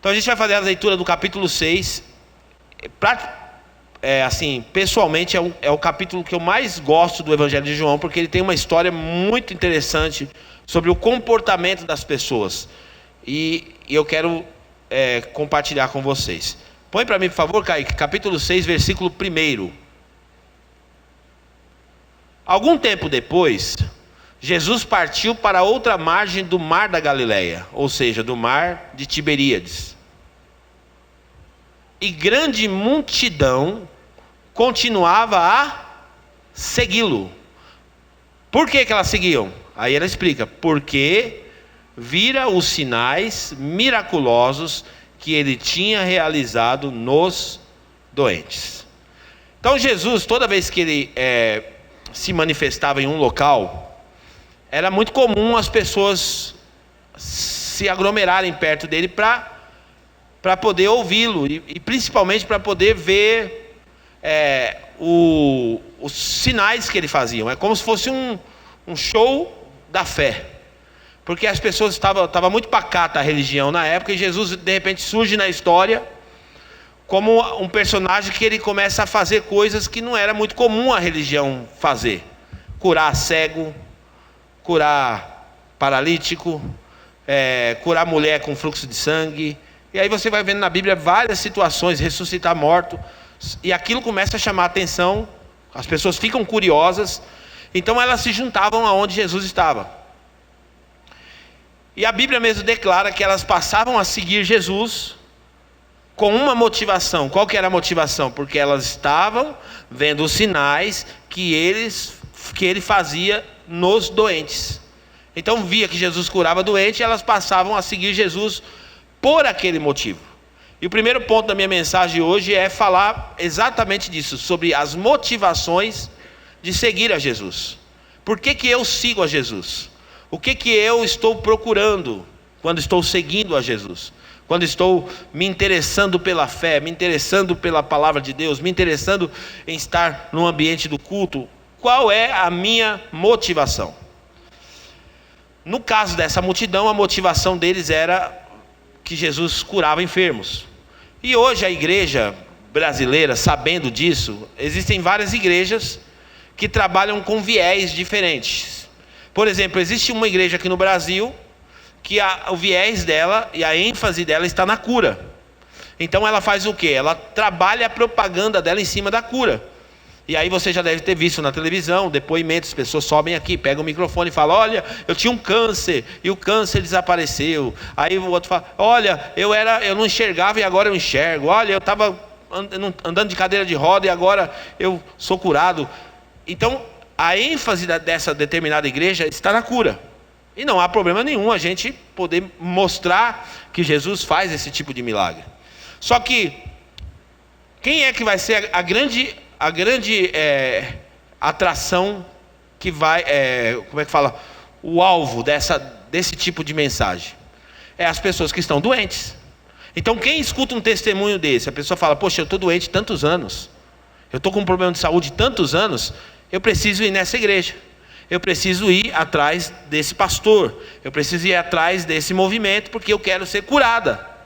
Então a gente vai fazer a leitura do capítulo 6. Assim, pessoalmente é o capítulo que eu mais gosto do Evangelho de João, porque ele tem uma história muito interessante sobre o comportamento das pessoas. E eu quero compartilhar com vocês. Põe para mim, por favor, Kaique, capítulo 6, versículo 1. Algum tempo depois, Jesus partiu para outra margem do mar da Galileia, ou seja, do mar de Tiberíades. E grande multidão continuava a segui-lo. Por que elas seguiam? Aí ela explica: porque vira os sinais miraculosos que ele tinha realizado nos doentes. Então Jesus, toda vez que ele se manifestava em um local, era muito comum as pessoas se aglomerarem perto dele para poder ouvi-lo e principalmente para poder ver os sinais que ele fazia. É como se fosse um show da fé, porque as pessoas estavam muito pacata a religião na época, e Jesus de repente surge na história como um personagem que ele começa a fazer coisas que não era muito comum a religião fazer: curar cego, curar paralítico, curar mulher com fluxo de sangue. E aí você vai vendo na Bíblia várias situações, ressuscitar morto, e aquilo começa a chamar a atenção, as pessoas ficam curiosas, então elas se juntavam aonde Jesus estava. E a Bíblia mesmo declara que elas passavam a seguir Jesus com uma motivação. Qual que era a motivação? Porque elas estavam vendo os sinais que ele fazia nos doentes. Então via que Jesus curava doente, e elas passavam a seguir Jesus por aquele motivo. E o primeiro ponto da minha mensagem hoje é falar exatamente disso, sobre as motivações de seguir a Jesus. Por que eu sigo a Jesus? O que eu estou procurando quando estou seguindo a Jesus? Quando estou me interessando pela fé, me interessando pela palavra de Deus, me interessando em estar no ambiente do culto, qual é a minha motivação? No caso dessa multidão, a motivação deles era que Jesus curava enfermos. E hoje a igreja brasileira, sabendo disso, existem várias igrejas que trabalham com viés diferentes. Por exemplo, existe uma igreja aqui no Brasil que o viés dela e a ênfase dela está na cura. Então ela faz o quê? Ela trabalha a propaganda dela em cima da cura. E aí você já deve ter visto na televisão depoimentos, pessoas sobem aqui, pegam o microfone e falam: olha, eu tinha um câncer e o câncer desapareceu. Aí o outro fala: olha, eu não enxergava e agora eu enxergo. Olha, eu estava andando de cadeira de roda e agora eu sou curado. Então a ênfase dessa determinada igreja está na cura. E não há problema nenhum a gente poder mostrar que Jesus faz esse tipo de milagre. Só que quem é que vai ser a grande atração que vai, como é que fala, o alvo desse tipo de mensagem? É as pessoas que estão doentes. Então quem escuta um testemunho desse, a pessoa fala: poxa, eu estou doente tantos anos, eu estou com um problema de saúde tantos anos, eu preciso ir nessa igreja, eu preciso ir atrás desse pastor, eu preciso ir atrás desse movimento, porque eu quero ser curada.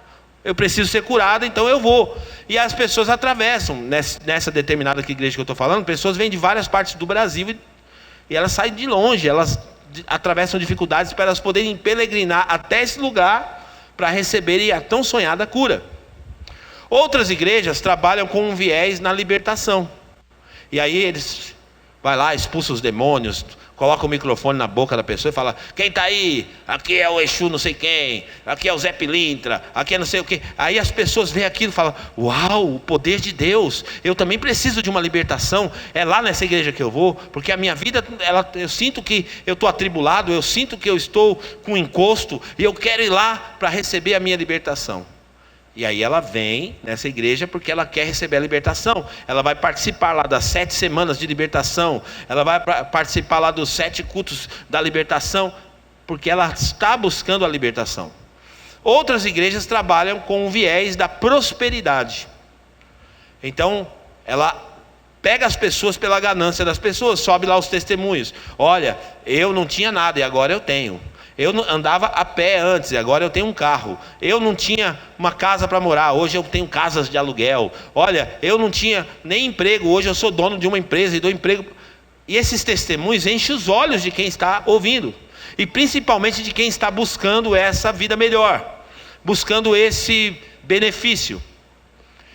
Eu preciso ser curado, então eu vou. E as pessoas atravessam, nessa determinada igreja que eu estou falando, pessoas vêm de várias partes do Brasil e elas saem de longe, elas atravessam dificuldades para elas poderem peregrinar até esse lugar para receberem a tão sonhada cura. Outras igrejas trabalham com um viés na libertação. E aí eles vai lá, expulsam os demônios, coloca o microfone na boca da pessoa e fala: quem está aí? Aqui é o Exu não sei quem, aqui é o Zé Pilintra, aqui é não sei o que. Aí as pessoas veem aquilo e falam: uau, o poder de Deus, eu também preciso de uma libertação. É lá nessa igreja que eu vou, porque a minha vida, eu sinto que eu estou atribulado, eu sinto que eu estou com encosto, e eu quero ir lá para receber a minha libertação. E aí ela vem nessa igreja porque ela quer receber a libertação. Ela vai participar lá das 7 semanas de libertação. Ela vai participar lá dos 7 cultos da libertação, porque ela está buscando a libertação. Outras igrejas trabalham com o viés da prosperidade. Então ela pega as pessoas pela ganância das pessoas, sobe lá os testemunhos: olha, eu não tinha nada e agora eu tenho. Eu andava a pé antes, agora eu tenho um carro. Eu não tinha uma casa para morar, hoje eu tenho casas de aluguel. Olha, eu não tinha nem emprego, hoje eu sou dono de uma empresa e dou emprego. E esses testemunhos enchem os olhos de quem está ouvindo. E principalmente de quem está buscando essa vida melhor, buscando esse benefício.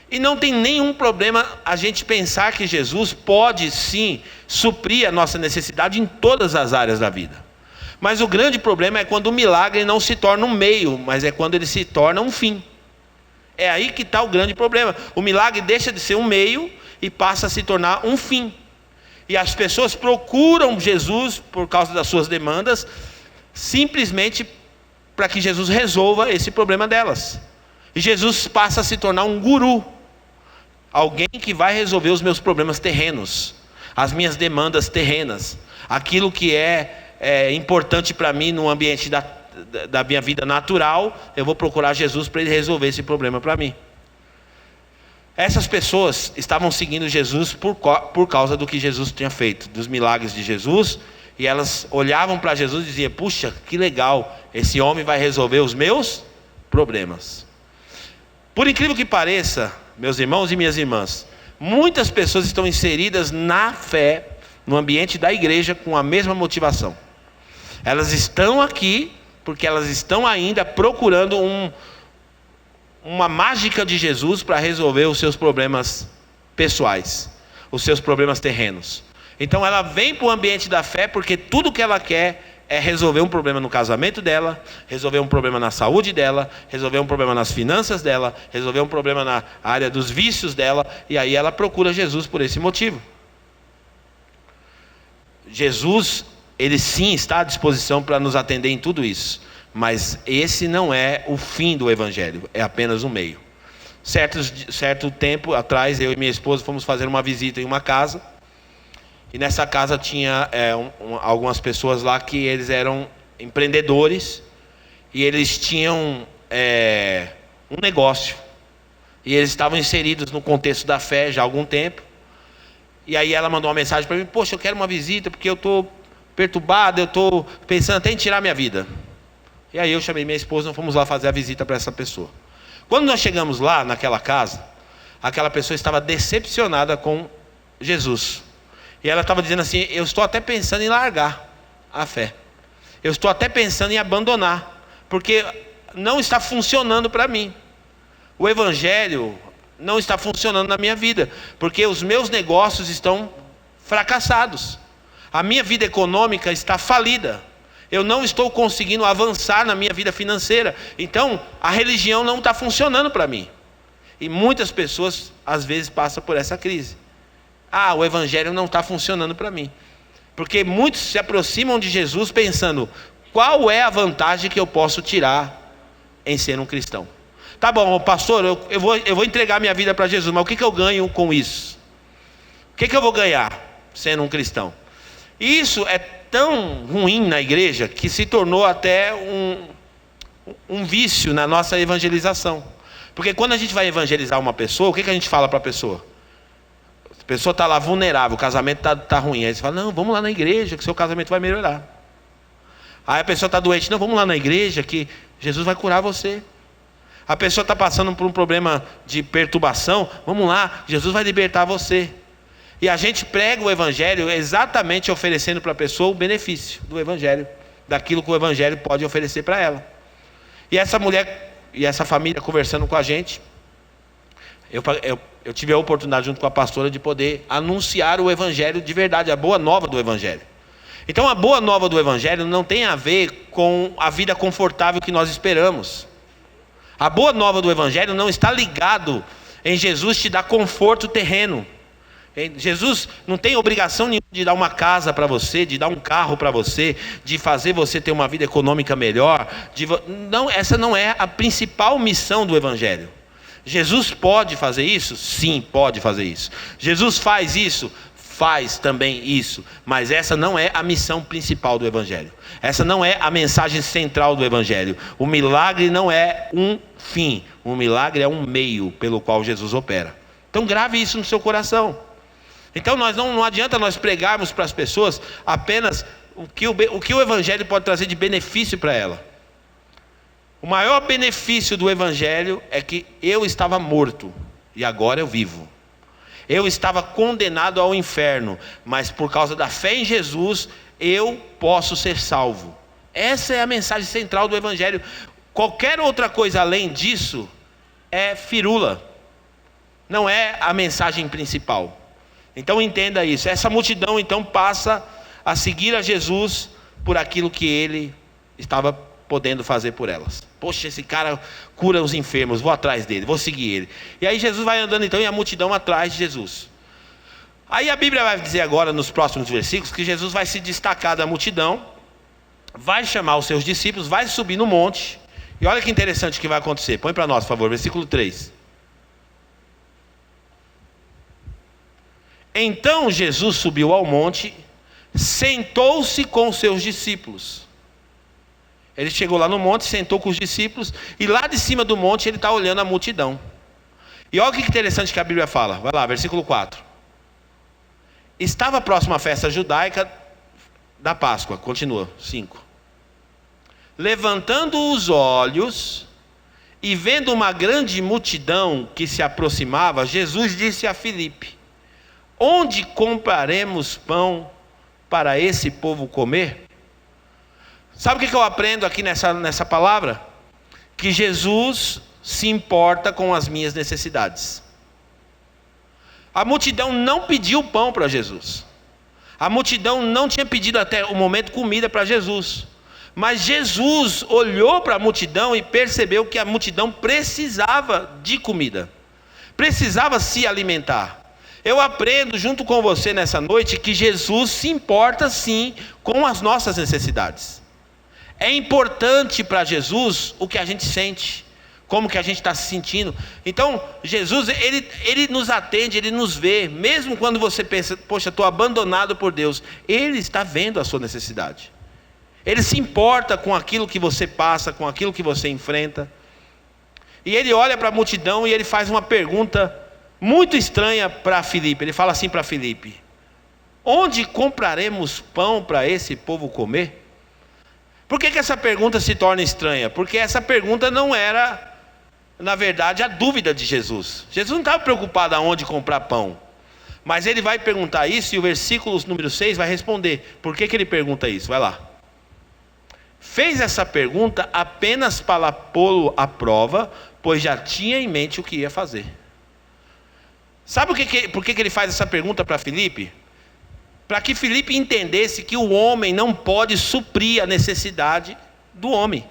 E não tem nenhum problema a gente pensar que Jesus pode sim suprir a nossa necessidade em todas as áreas da vida. Mas o grande problema é quando o milagre não se torna um meio, mas é quando ele se torna um fim. É aí que está o grande problema. O milagre deixa de ser um meio e passa a se tornar um fim. E as pessoas procuram Jesus por causa das suas demandas, simplesmente para que Jesus resolva esse problema delas. E Jesus passa a se tornar um guru, alguém que vai resolver os meus problemas terrenos, as minhas demandas terrenas, aquilo que é importante para mim no ambiente da minha vida natural. Eu vou procurar Jesus para ele resolver esse problema para mim. Essas pessoas estavam seguindo Jesus por causa do que Jesus tinha feito, dos milagres de Jesus, e elas olhavam para Jesus e diziam: puxa, que legal, esse homem vai resolver os meus problemas. Por incrível que pareça, meus irmãos e minhas irmãs, muitas pessoas estão inseridas na fé, no ambiente da igreja, com a mesma motivação. Elas estão aqui porque elas estão ainda procurando uma mágica de Jesus para resolver os seus problemas pessoais, os seus problemas terrenos. Então ela vem para o ambiente da fé porque tudo que ela quer é resolver um problema no casamento dela, resolver um problema na saúde dela, resolver um problema nas finanças dela, resolver um problema na área dos vícios dela, e aí ela procura Jesus por esse motivo. Jesus, ele sim está à disposição para nos atender em tudo isso, mas esse não é o fim do Evangelho, é apenas um meio. Certo tempo atrás, eu e minha esposa fomos fazer uma visita em uma casa, e nessa casa tinha algumas pessoas lá que eles eram empreendedores, e eles tinham um negócio, e eles estavam inseridos no contexto da fé já há algum tempo. E aí ela mandou uma mensagem para mim: poxa, eu quero uma visita porque eu estou perturbado, eu estou pensando até em tirar minha vida. E aí eu chamei minha esposa e nós fomos lá fazer a visita para essa pessoa. Quando nós chegamos lá naquela casa, aquela pessoa estava decepcionada com Jesus. E ela estava dizendo assim: eu estou até pensando em largar a fé. Eu estou até pensando em abandonar, porque não está funcionando para mim. O Evangelho não está funcionando na minha vida, porque os meus negócios estão fracassados. A minha vida econômica está falida. Eu não estou conseguindo avançar na minha vida financeira. Então, a religião não está funcionando para mim. E muitas pessoas, às vezes, passam por essa crise. O Evangelho não está funcionando para mim. Porque muitos se aproximam de Jesus pensando: qual é a vantagem que eu posso tirar em ser um cristão? Tá bom, pastor, eu vou entregar minha vida para Jesus, mas o que eu ganho com isso? O que eu vou ganhar sendo um cristão? Isso é tão ruim na igreja que se tornou até um vício na nossa evangelização. Porque quando a gente vai evangelizar uma pessoa, o que a gente fala para a pessoa? A pessoa está lá vulnerável, o casamento está ruim. Aí você fala: não, vamos lá na igreja que seu casamento vai melhorar. Aí a pessoa está doente: não, vamos lá na igreja que Jesus vai curar você. A pessoa está passando por um problema de perturbação: vamos lá, Jesus vai libertar você. E a gente prega o Evangelho exatamente oferecendo para a pessoa o benefício do Evangelho, daquilo que o Evangelho pode oferecer para ela. E essa mulher e essa família conversando com a gente, eu tive a oportunidade junto com a pastora de poder anunciar o Evangelho de verdade, a boa nova do Evangelho. Então a boa nova do Evangelho não tem a ver com a vida confortável que nós esperamos. A boa nova do Evangelho não está ligado em Jesus te dar conforto terreno. Jesus não tem obrigação nenhuma de dar uma casa para você, de dar um carro para você, de fazer você ter uma vida econômica melhor. Não, essa não é a principal missão do Evangelho. Jesus pode fazer isso? Sim, pode fazer isso. Jesus faz isso? Faz também isso. Mas essa não é a missão principal do Evangelho. Essa não é a mensagem central do Evangelho. O milagre não é um fim. O milagre é um meio pelo qual Jesus opera. Então grave isso no seu coração. Então não adianta nós pregarmos para as pessoas apenas o que o Evangelho pode trazer de benefício para ela. O maior benefício do Evangelho é que eu estava morto e agora eu vivo. Eu estava condenado ao inferno, mas por causa da fé em Jesus, eu posso ser salvo. Essa é a mensagem central do Evangelho. Qualquer outra coisa além disso é firula. Não é a mensagem principal. Então entenda isso. Essa multidão então passa a seguir a Jesus por aquilo que ele estava podendo fazer por elas. Poxa, esse cara cura os enfermos, vou atrás dele, vou seguir ele. E aí Jesus vai andando então e a multidão atrás de Jesus. Aí a Bíblia vai dizer agora nos próximos versículos que Jesus vai se destacar da multidão, vai chamar os seus discípulos, vai subir no monte. E olha que interessante que vai acontecer. Põe para nós, por favor, versículo 3. Então Jesus subiu ao monte, sentou-se com os seus discípulos. Ele chegou lá no monte, sentou com os discípulos, e lá de cima do monte ele está olhando a multidão. E olha que interessante que a Bíblia fala. Vai lá, versículo 4. Estava próxima à festa judaica da Páscoa. Continua, 5. Levantando os olhos e vendo uma grande multidão que se aproximava, Jesus disse a Filipe: onde compraremos pão para esse povo comer? Sabe o que eu aprendo aqui nessa palavra? Que Jesus se importa com as minhas necessidades. A multidão não pediu pão para Jesus. A multidão não tinha pedido até o momento comida para Jesus. Mas Jesus olhou para a multidão e percebeu que a multidão precisava de comida. Precisava se alimentar. Eu aprendo junto com você nessa noite que Jesus se importa sim com as nossas necessidades. É importante para Jesus o que a gente sente, como que a gente está se sentindo. Então Jesus, ele nos atende, ele nos vê, mesmo quando você pensa, poxa, estou abandonado por Deus. Ele está vendo a sua necessidade. Ele se importa com aquilo que você passa, com aquilo que você enfrenta. E ele olha para a multidão e ele faz uma pergunta muito estranha para Filipe. Ele fala assim para Filipe: onde compraremos pão para esse povo comer? Por que essa pergunta se torna estranha? Porque essa pergunta não era, na verdade, a dúvida de Jesus. Jesus não estava preocupado aonde comprar pão. Mas ele vai perguntar isso e o versículo número 6 vai responder. Por que ele pergunta isso? Vai lá. Fez essa pergunta apenas para pô-lo à prova, pois já tinha em mente o que ia fazer. Sabe por que ele faz essa pergunta para Filipe? Para que Filipe entendesse que o homem não pode suprir a necessidade do homem.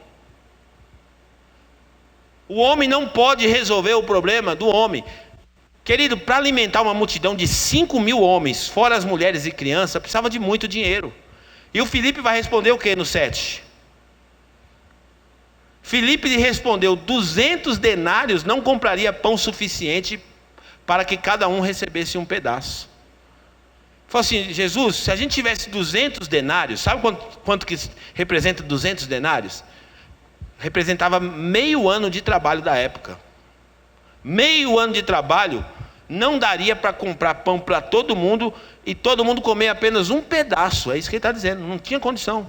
O homem não pode resolver o problema do homem. Querido, para alimentar uma multidão de 5.000 homens, fora as mulheres e crianças, precisava de muito dinheiro. E o Filipe vai responder o que no 7? Filipe lhe respondeu: 200 denários não compraria pão suficiente para que cada um recebesse um pedaço. Falou assim: Jesus, se a gente tivesse 200 denários, sabe quanto que representa 200 denários? Representava meio ano de trabalho da época. Meio ano de trabalho não daria para comprar pão para todo mundo e todo mundo comer apenas um pedaço. É isso que ele está dizendo, não tinha condição.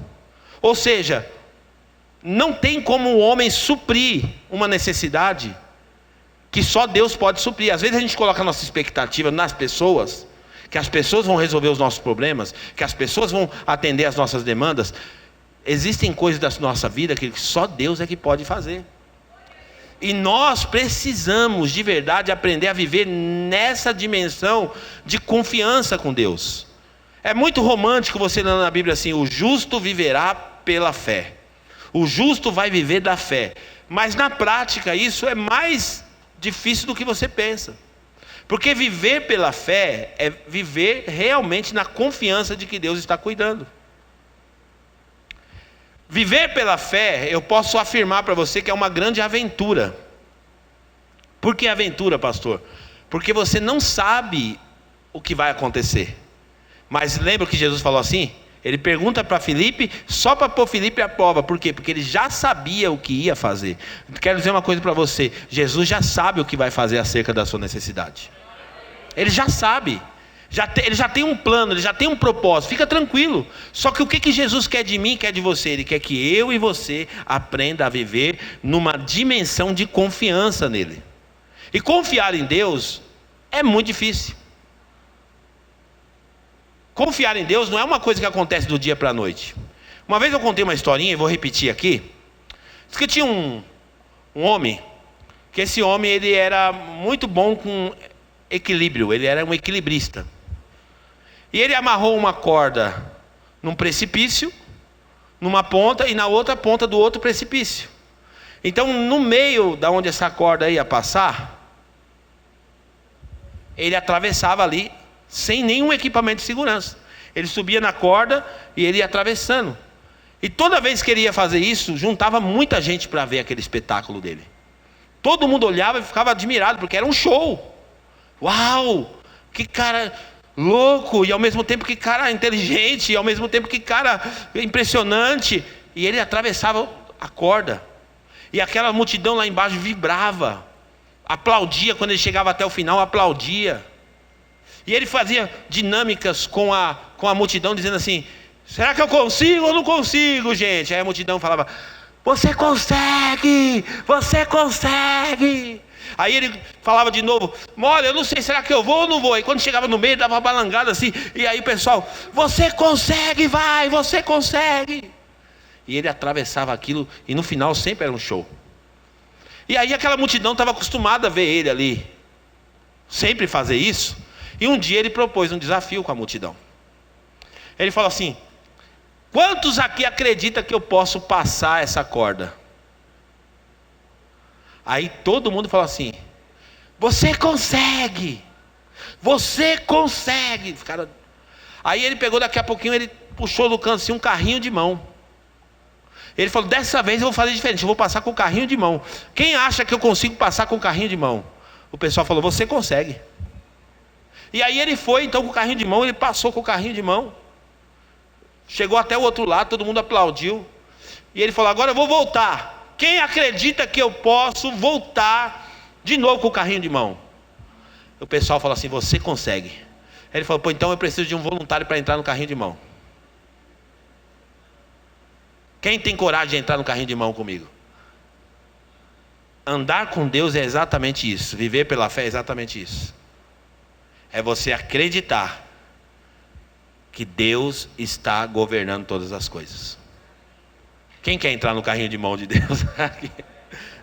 Ou seja, não tem como o homem suprir uma necessidade que só Deus pode suprir. Às vezes a gente coloca a nossa expectativa nas pessoas, que as pessoas vão resolver os nossos problemas, que as pessoas vão atender as nossas demandas. Existem coisas da nossa vida que só Deus é que pode fazer. E nós precisamos de verdade aprender a viver nessa dimensão de confiança com Deus. É muito romântico você ler na Bíblia assim: o justo viverá pela fé. O justo vai viver da fé. Mas na prática isso é mais difícil do que você pensa. Porque viver pela fé é viver realmente na confiança de que Deus está cuidando. Viver pela fé, eu posso afirmar para você que é uma grande aventura. Por que aventura, pastor? Porque você não sabe o que vai acontecer. Mas lembra que Jesus falou assim? Ele pergunta para Filipe, só para pôr Filipe à prova. Por quê? Porque ele já sabia o que ia fazer. Quero dizer uma coisa para você: Jesus já sabe o que vai fazer acerca da sua necessidade. Ele já sabe. Ele já tem um plano, ele já tem um propósito, fica tranquilo. Só que o que Jesus quer de mim e quer de você? Ele quer que eu e você aprenda a viver numa dimensão de confiança nele. E confiar em Deus é muito difícil. Confiar em Deus não é uma coisa que acontece do dia para a noite. Uma vez eu contei uma historinha e vou repetir aqui. Diz que tinha um homem, que esse homem ele era muito bom com equilíbrio, ele era um equilibrista. E ele amarrou uma corda num precipício, numa ponta, e na outra ponta do outro precipício. Então, no meio da onde essa corda ia passar, ele atravessava ali, sem nenhum equipamento de segurança. Ele subia na corda e ele ia atravessando. E toda vez que ele ia fazer isso, juntava muita gente para ver aquele espetáculo dele. Todo mundo olhava e ficava admirado, porque era um show. Uau! Que cara louco! E ao mesmo tempo que cara inteligente, e ao mesmo tempo que cara impressionante. E ele atravessava a corda. E aquela multidão lá embaixo vibrava. Aplaudia quando ele chegava até o final, aplaudia. E ele fazia dinâmicas com a multidão, dizendo assim: será que eu consigo ou não consigo, gente? Aí a multidão falava: você consegue, você consegue. Aí ele falava de novo: olha, eu não sei, será que eu vou ou não vou? Aí quando chegava no meio, dava uma balangada assim. E aí o pessoal: você consegue, vai, você consegue. E ele atravessava aquilo, e no final sempre era um show. E aí aquela multidão estava acostumada a ver ele ali, sempre fazer isso. E um dia ele propôs um desafio com a multidão. Ele falou assim: quantos aqui acreditam que eu posso passar essa corda? Aí todo mundo falou assim: você consegue, você consegue. Ficaram... Aí ele pegou, daqui a pouquinho ele puxou do canto assim um carrinho de mão. Ele falou: dessa vez eu vou fazer diferente, eu vou passar com o carrinho de mão. Quem acha que eu consigo passar com o carrinho de mão? O pessoal falou: você consegue. E aí ele foi então com o carrinho de mão, ele passou com o carrinho de mão. Chegou até o outro lado, todo mundo aplaudiu. E ele falou: agora eu vou voltar. Quem acredita que eu posso voltar de novo com o carrinho de mão? O pessoal falou assim: você consegue. Ele falou: pô, então eu preciso de um voluntário para entrar no carrinho de mão. Quem tem coragem de entrar no carrinho de mão comigo? Andar com Deus é exatamente isso. Viver pela fé é exatamente isso. É você acreditar que Deus está governando todas as coisas. Quem quer entrar no carrinho de mão de Deus?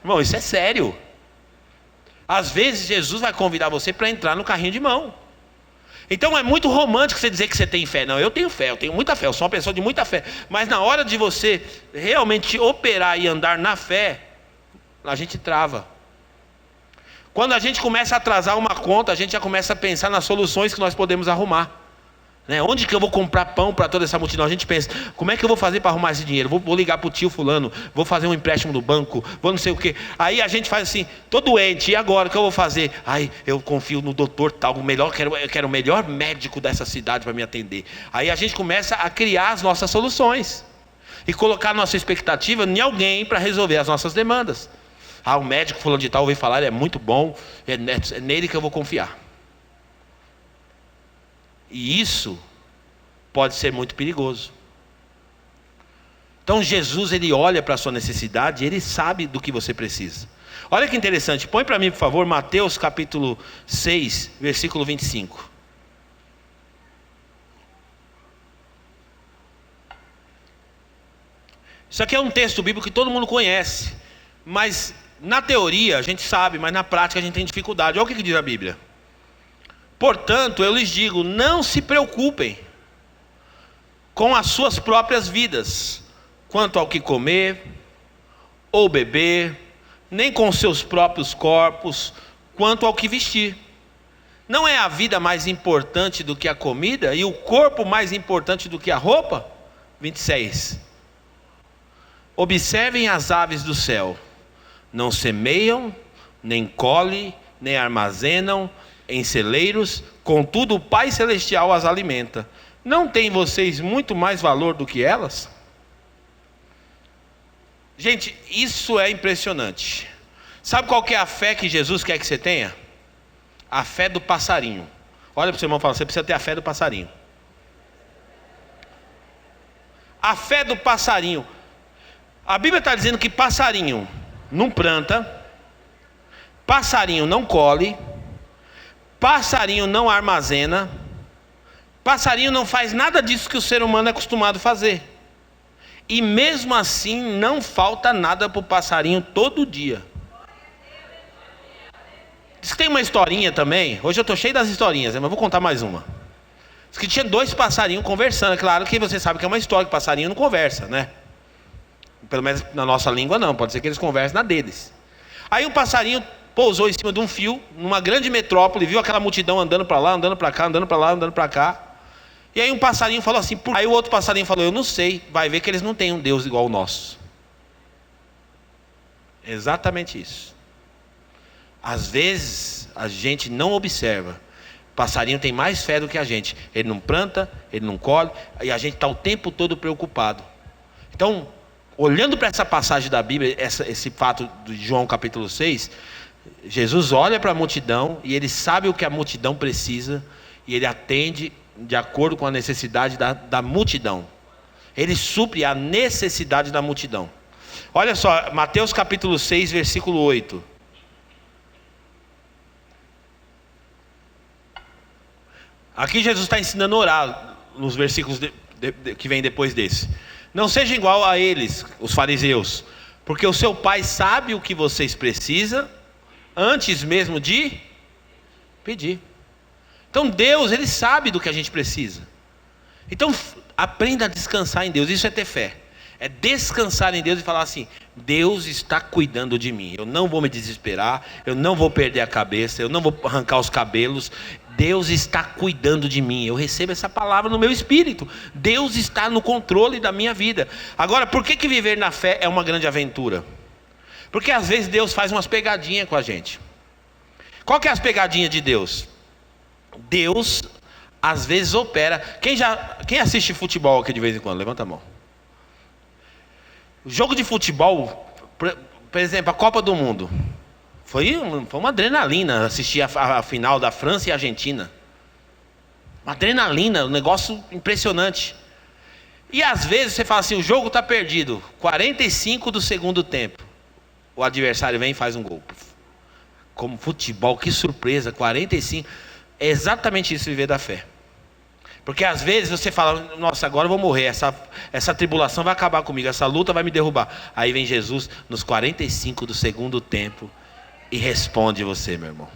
Irmão, isso é sério. Às vezes Jesus vai convidar você para entrar no carrinho de mão. Então é muito romântico você dizer que você tem fé. Não, eu tenho fé, eu tenho muita fé, eu sou uma pessoa de muita fé. Mas na hora de você realmente operar e andar na fé, a gente trava. Quando a gente começa a atrasar uma conta, a gente já começa a pensar nas soluções que nós podemos arrumar. Onde que eu vou comprar pão para toda essa multidão? A gente pensa: como é que eu vou fazer para arrumar esse dinheiro? Vou ligar para o tio fulano, vou fazer um empréstimo no banco, vou não sei o quê. Aí a gente faz assim: tô doente, e agora o que eu vou fazer? Eu confio no doutor tal, eu quero o melhor médico dessa cidade para me atender. Aí a gente começa a criar as nossas soluções e colocar nossa expectativa em alguém para resolver as nossas demandas. O médico fulano de tal, ouvi falar, ele é muito bom, é nele que eu vou confiar. E isso pode ser muito perigoso. Então Jesus, ele olha para a sua necessidade, ele sabe do que você precisa. Olha que interessante, põe para mim por favor Mateus capítulo 6, versículo 25. Isso aqui é um texto bíblico que todo mundo conhece, mas na teoria a gente sabe, mas na prática a gente tem dificuldade. Olha o que diz a Bíblia: portanto eu lhes digo, não se preocupem com as suas próprias vidas, quanto ao que comer ou beber, nem com seus próprios corpos, quanto ao que vestir. Não é a vida mais importante do que a comida, e o corpo mais importante do que a roupa? 26. Observem as aves do céu: não semeiam, nem colhem, nem armazenam em celeiros, contudo o Pai Celestial as alimenta. Não têm vocês muito mais valor do que elas? Gente, isso é impressionante. Sabe qual que é a fé que Jesus quer que você tenha? A fé do passarinho. Olha para o seu irmão e fala: você precisa ter a fé do passarinho. A fé do passarinho. A Bíblia está dizendo que passarinho não planta, passarinho não colhe, passarinho não armazena, passarinho não faz nada disso que o ser humano é acostumado a fazer. E mesmo assim não falta nada para o passarinho todo dia. Diz que tem uma historinha também. Hoje eu estou cheio das historinhas, mas vou contar mais uma. Diz que tinha 2 passarinhos conversando. Claro que você sabe que é uma história, que passarinho não conversa, né? Pelo menos na nossa língua não, pode ser que eles conversem na deles. Aí um passarinho pousou em cima de um fio, numa grande metrópole, viu aquela multidão andando para lá, andando para cá, andando para lá, andando para cá. E aí um passarinho falou assim, aí o outro passarinho falou: eu não sei, vai ver que eles não têm um Deus igual ao nosso. Exatamente isso. Às vezes a gente não observa. O passarinho tem mais fé do que a gente. Ele não planta, ele não colhe, e a gente está o tempo todo preocupado. Então, olhando para essa passagem da Bíblia, esse fato de João capítulo 6, Jesus olha para a multidão e ele sabe o que a multidão precisa, e ele atende de acordo com a necessidade da multidão. Ele supre a necessidade da multidão. Olha só, Mateus capítulo 6, versículo 8. Aqui Jesus está ensinando a orar, nos versículos que vem depois desse. Não seja igual a eles, os fariseus, porque o seu pai sabe o que vocês precisam, antes mesmo de pedir. Então Deus, Ele sabe do que a gente precisa. Então aprenda a descansar em Deus. Isso é ter fé. É descansar em Deus e falar assim: Deus está cuidando de mim. Eu não vou me desesperar, eu não vou perder a cabeça, eu não vou arrancar os cabelos. Deus está cuidando de mim. Eu recebo essa palavra no meu espírito. Deus está no controle da minha vida. Agora, por que viver na fé é uma grande aventura? Porque às vezes Deus faz umas pegadinhas com a gente. Qual que é as pegadinhas de Deus? Deus às vezes opera. Quem assiste futebol aqui de vez em quando? Levanta a mão. O jogo de futebol, por exemplo, a Copa do Mundo, foi uma adrenalina assistir a final da França e Argentina. Uma adrenalina, um negócio impressionante. E às vezes você fala assim: o jogo está perdido, 45 do segundo tempo, o adversário vem e faz um gol. Como futebol, que surpresa, 45. É exatamente isso, viver da fé. Porque às vezes você fala: nossa, agora eu vou morrer, essa tribulação vai acabar comigo, essa luta vai me derrubar. Aí vem Jesus nos 45 do segundo tempo e responde você, meu irmão.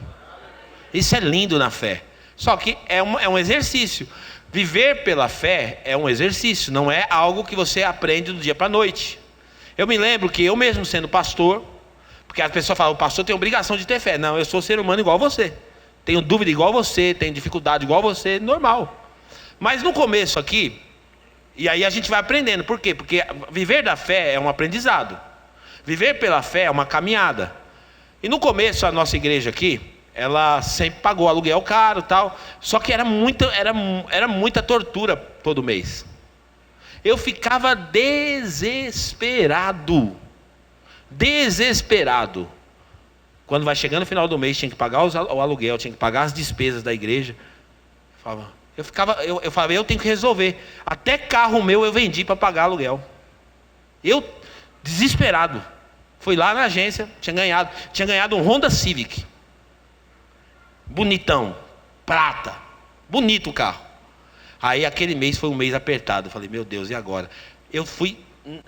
Isso é lindo na fé. Só que é um exercício. Viver pela fé é um exercício, não é algo que você aprende do dia para a noite. Eu me lembro que eu mesmo sendo pastor, porque as pessoas falam: o pastor tem obrigação de ter fé. Não, eu sou ser humano igual você. Tenho dúvida igual você, tenho dificuldade igual você, normal. Mas no começo aqui, e aí a gente vai aprendendo. Por quê? Porque viver da fé é um aprendizado. Viver pela fé é uma caminhada. E no começo a nossa igreja aqui, ela sempre pagou aluguel caro e tal. Só que era muita tortura todo mês. Eu ficava desesperado. Desesperado. Quando vai chegando no final do mês, tinha que pagar o aluguel, tinha que pagar as despesas da igreja. Eu falava, eu tenho que resolver. Até carro meu eu vendi para pagar aluguel. Eu, desesperado, fui lá na agência, tinha ganhado um Honda Civic. Bonitão, prata, bonito o carro. Aí aquele mês foi um mês apertado. Eu falei: meu Deus, e agora? Eu fui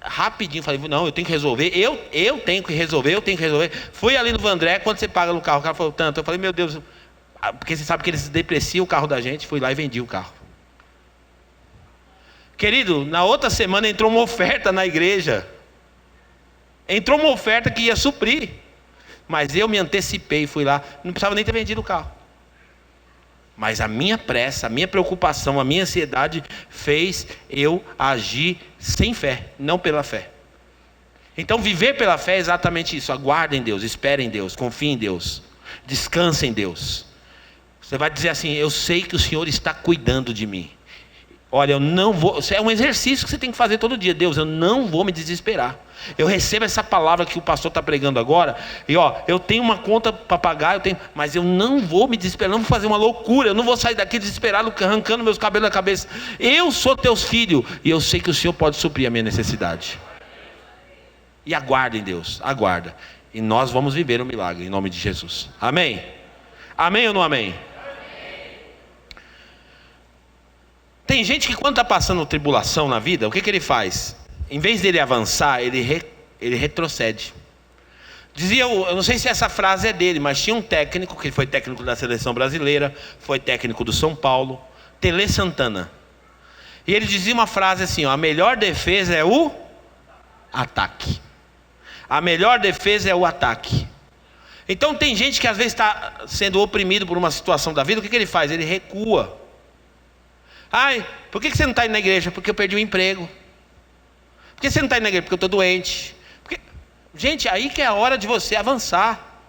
rapidinho, falei: não, eu tenho que resolver, eu tenho que resolver. Fui ali no Vandré, quando você paga no carro, o cara falou tanto. Eu falei: meu Deus, porque você sabe que eles depreciam o carro da gente. Fui lá e vendi o carro. Querido, na outra semana entrou uma oferta na igreja. Entrou uma oferta que ia suprir. Mas eu me antecipei, fui lá, não precisava nem ter vendido o carro. Mas a minha pressa, a minha preocupação, a minha ansiedade fez eu agir sem fé, não pela fé. Então viver pela fé é exatamente isso. Aguarde em Deus, espere em Deus, confie em Deus, descanse em Deus. Você vai dizer assim: eu sei que o Senhor está cuidando de mim. Olha, eu não vou. Isso é um exercício que você tem que fazer todo dia. Deus, eu não vou me desesperar. Eu recebo essa palavra que o pastor está pregando agora. E eu tenho uma conta para pagar, mas eu não vou me desesperar, não vou fazer uma loucura. Eu não vou sair daqui desesperado, arrancando meus cabelos da cabeça. Eu sou teus filhos e eu sei que o Senhor pode suprir a minha necessidade. E aguarda em Deus, aguarda. E nós vamos viver o milagre em nome de Jesus. Amém? Amém ou não amém? Tem gente que quando está passando tribulação na vida, o que ele faz? Em vez dele avançar, ele retrocede. Dizia, eu não sei se essa frase é dele, mas tinha um técnico, que foi técnico da seleção brasileira, foi técnico do São Paulo, Tele Santana. E ele dizia uma frase assim, a melhor defesa é o ataque. A melhor defesa é o ataque. Então tem gente que às vezes está sendo oprimido por uma situação da vida, o que ele faz? Ele recua. Ai, por que você não está indo na igreja? Porque eu perdi o emprego. Por que você não está indo na igreja? Porque eu estou doente. Gente, aí que é a hora de você avançar.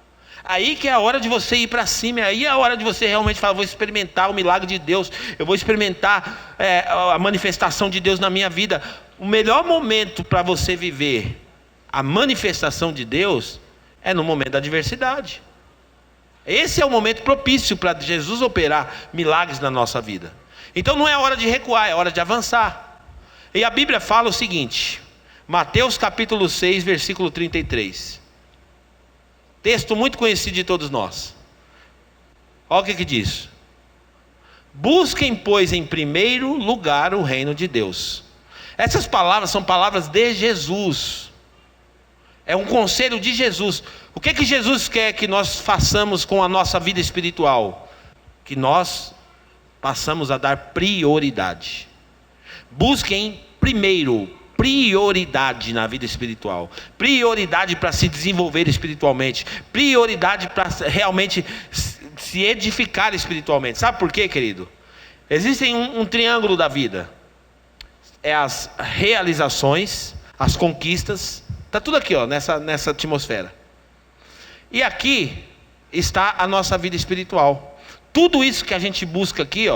Aí que é a hora de você ir para cima. Aí é a hora de você realmente falar, vou experimentar o milagre de Deus. Eu vou experimentar a manifestação de Deus na minha vida. O melhor momento para você viver a manifestação de Deus é no momento da adversidade. Esse é o momento propício para Jesus operar milagres na nossa vida. Então não é hora de recuar, é hora de avançar. E a Bíblia fala o seguinte, Mateus capítulo 6, versículo 33. Texto muito conhecido de todos nós. Olha o que diz. Busquem, pois, em primeiro lugar o reino de Deus. Essas palavras são palavras de Jesus. É um conselho de Jesus. O que Jesus quer que nós façamos com a nossa vida espiritual? Que nós passamos a dar prioridade. Busquem primeiro, prioridade na vida espiritual. Prioridade para se desenvolver espiritualmente. Prioridade para realmente se edificar espiritualmente. Sabe por quê, querido? Existe um triângulo da vida. É as realizações, as conquistas. Está tudo aqui, nessa atmosfera. E aqui está a nossa vida espiritual. Tudo isso que a gente busca aqui,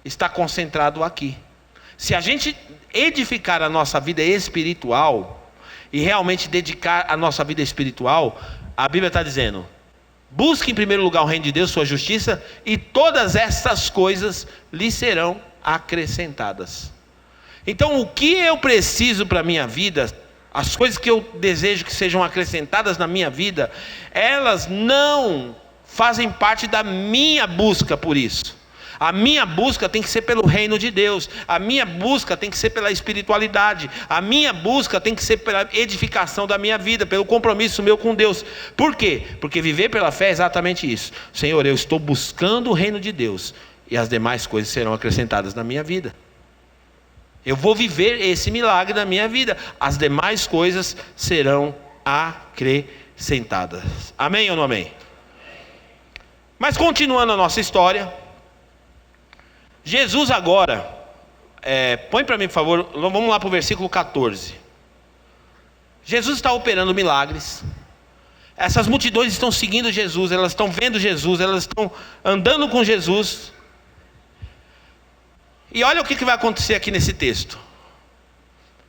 está concentrado aqui. Se a gente edificar a nossa vida espiritual e realmente dedicar a nossa vida espiritual, a Bíblia está dizendo: busque em primeiro lugar o reino de Deus, sua justiça, e todas essas coisas lhe serão acrescentadas. Então, o que eu preciso para a minha vida, as coisas que eu desejo que sejam acrescentadas na minha vida, elas não fazem parte da minha busca por isso. A minha busca tem que ser pelo reino de Deus. A minha busca tem que ser pela espiritualidade. A minha busca tem que ser pela edificação da minha vida, pelo compromisso meu com Deus. Por quê? Porque viver pela fé é exatamente isso. Senhor, eu estou buscando o reino de Deus, e as demais coisas serão acrescentadas na minha vida. Eu vou viver esse milagre na minha vida. As demais coisas serão acrescentadas. Amém ou não amém? Mas continuando a nossa história, Jesus agora, põe para mim por favor, vamos lá para o versículo 14. Jesus está operando milagres. Essas multidões estão seguindo Jesus, elas estão vendo Jesus, elas estão andando com Jesus. E olha o que vai acontecer aqui nesse texto.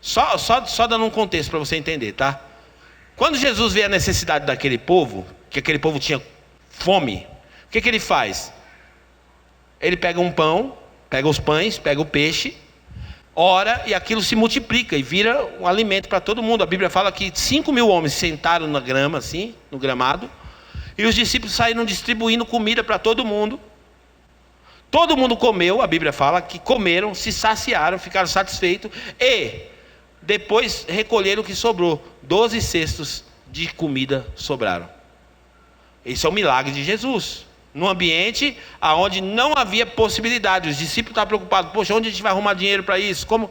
Só dando um contexto para você entender, tá? Quando Jesus vê a necessidade daquele povo, que aquele povo tinha fome, o que ele faz? Ele pega um pão, pega os pães, pega o peixe, ora, e aquilo se multiplica e vira um alimento para todo mundo. A Bíblia fala que 5.000 homens sentaram na grama, assim, no gramado, e os discípulos saíram distribuindo comida para todo mundo. Todo mundo comeu, a Bíblia fala que comeram, se saciaram, ficaram satisfeitos, e depois recolheram o que sobrou. 12 cestos de comida sobraram. Esse é o milagre de Jesus. Num ambiente onde não havia possibilidade. Os discípulos estavam preocupados. Poxa, onde a gente vai arrumar dinheiro para isso? Como?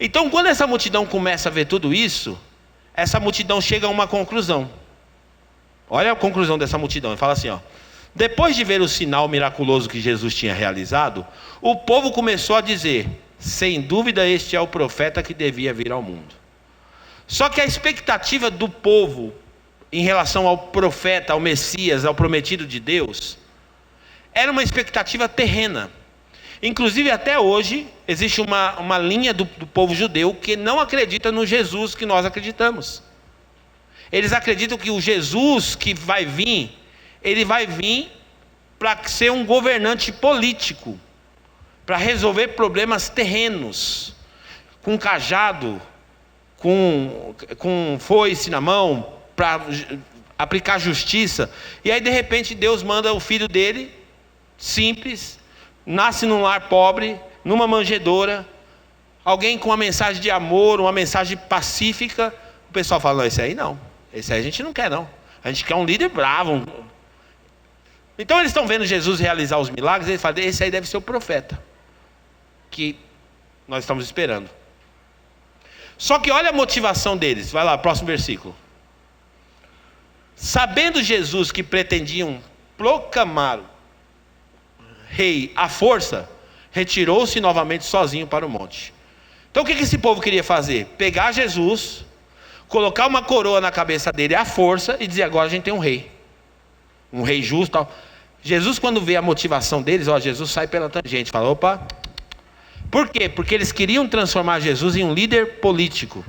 Então, quando essa multidão começa a ver tudo isso, essa multidão chega a uma conclusão. Olha a conclusão dessa multidão. Ele fala assim, depois de ver o sinal miraculoso que Jesus tinha realizado, o povo começou a dizer: sem dúvida este é o profeta que devia vir ao mundo. Só que a expectativa do povo em relação ao profeta, ao Messias, ao prometido de Deus, era uma expectativa terrena. Inclusive até hoje existe uma linha do povo judeu que não acredita no Jesus que nós acreditamos. Eles acreditam que o Jesus que vai vir, ele vai vir para ser um governante político, para resolver problemas terrenos, com cajado, com foice na mão, para aplicar justiça. E aí de repente Deus manda o filho dele, simples, nasce num lar pobre, numa manjedoura, alguém com uma mensagem de amor, uma mensagem pacífica. O pessoal fala, não, esse aí não, esse aí a gente não quer não, a gente quer um líder bravo. Então eles estão vendo Jesus realizar os milagres, eles falam, esse aí deve ser o profeta que nós estamos esperando. Só que olha a motivação deles, vai lá, próximo versículo. Sabendo Jesus que pretendiam proclamar rei à força, retirou-se novamente sozinho para o monte. Então o que esse povo queria fazer? Pegar Jesus, colocar uma coroa na cabeça dele à força e dizer, agora a gente tem um rei justo, tal. Jesus, quando vê a motivação deles, Jesus sai pela tangente, fala, opa. Por quê? Porque eles queriam transformar Jesus em um líder político.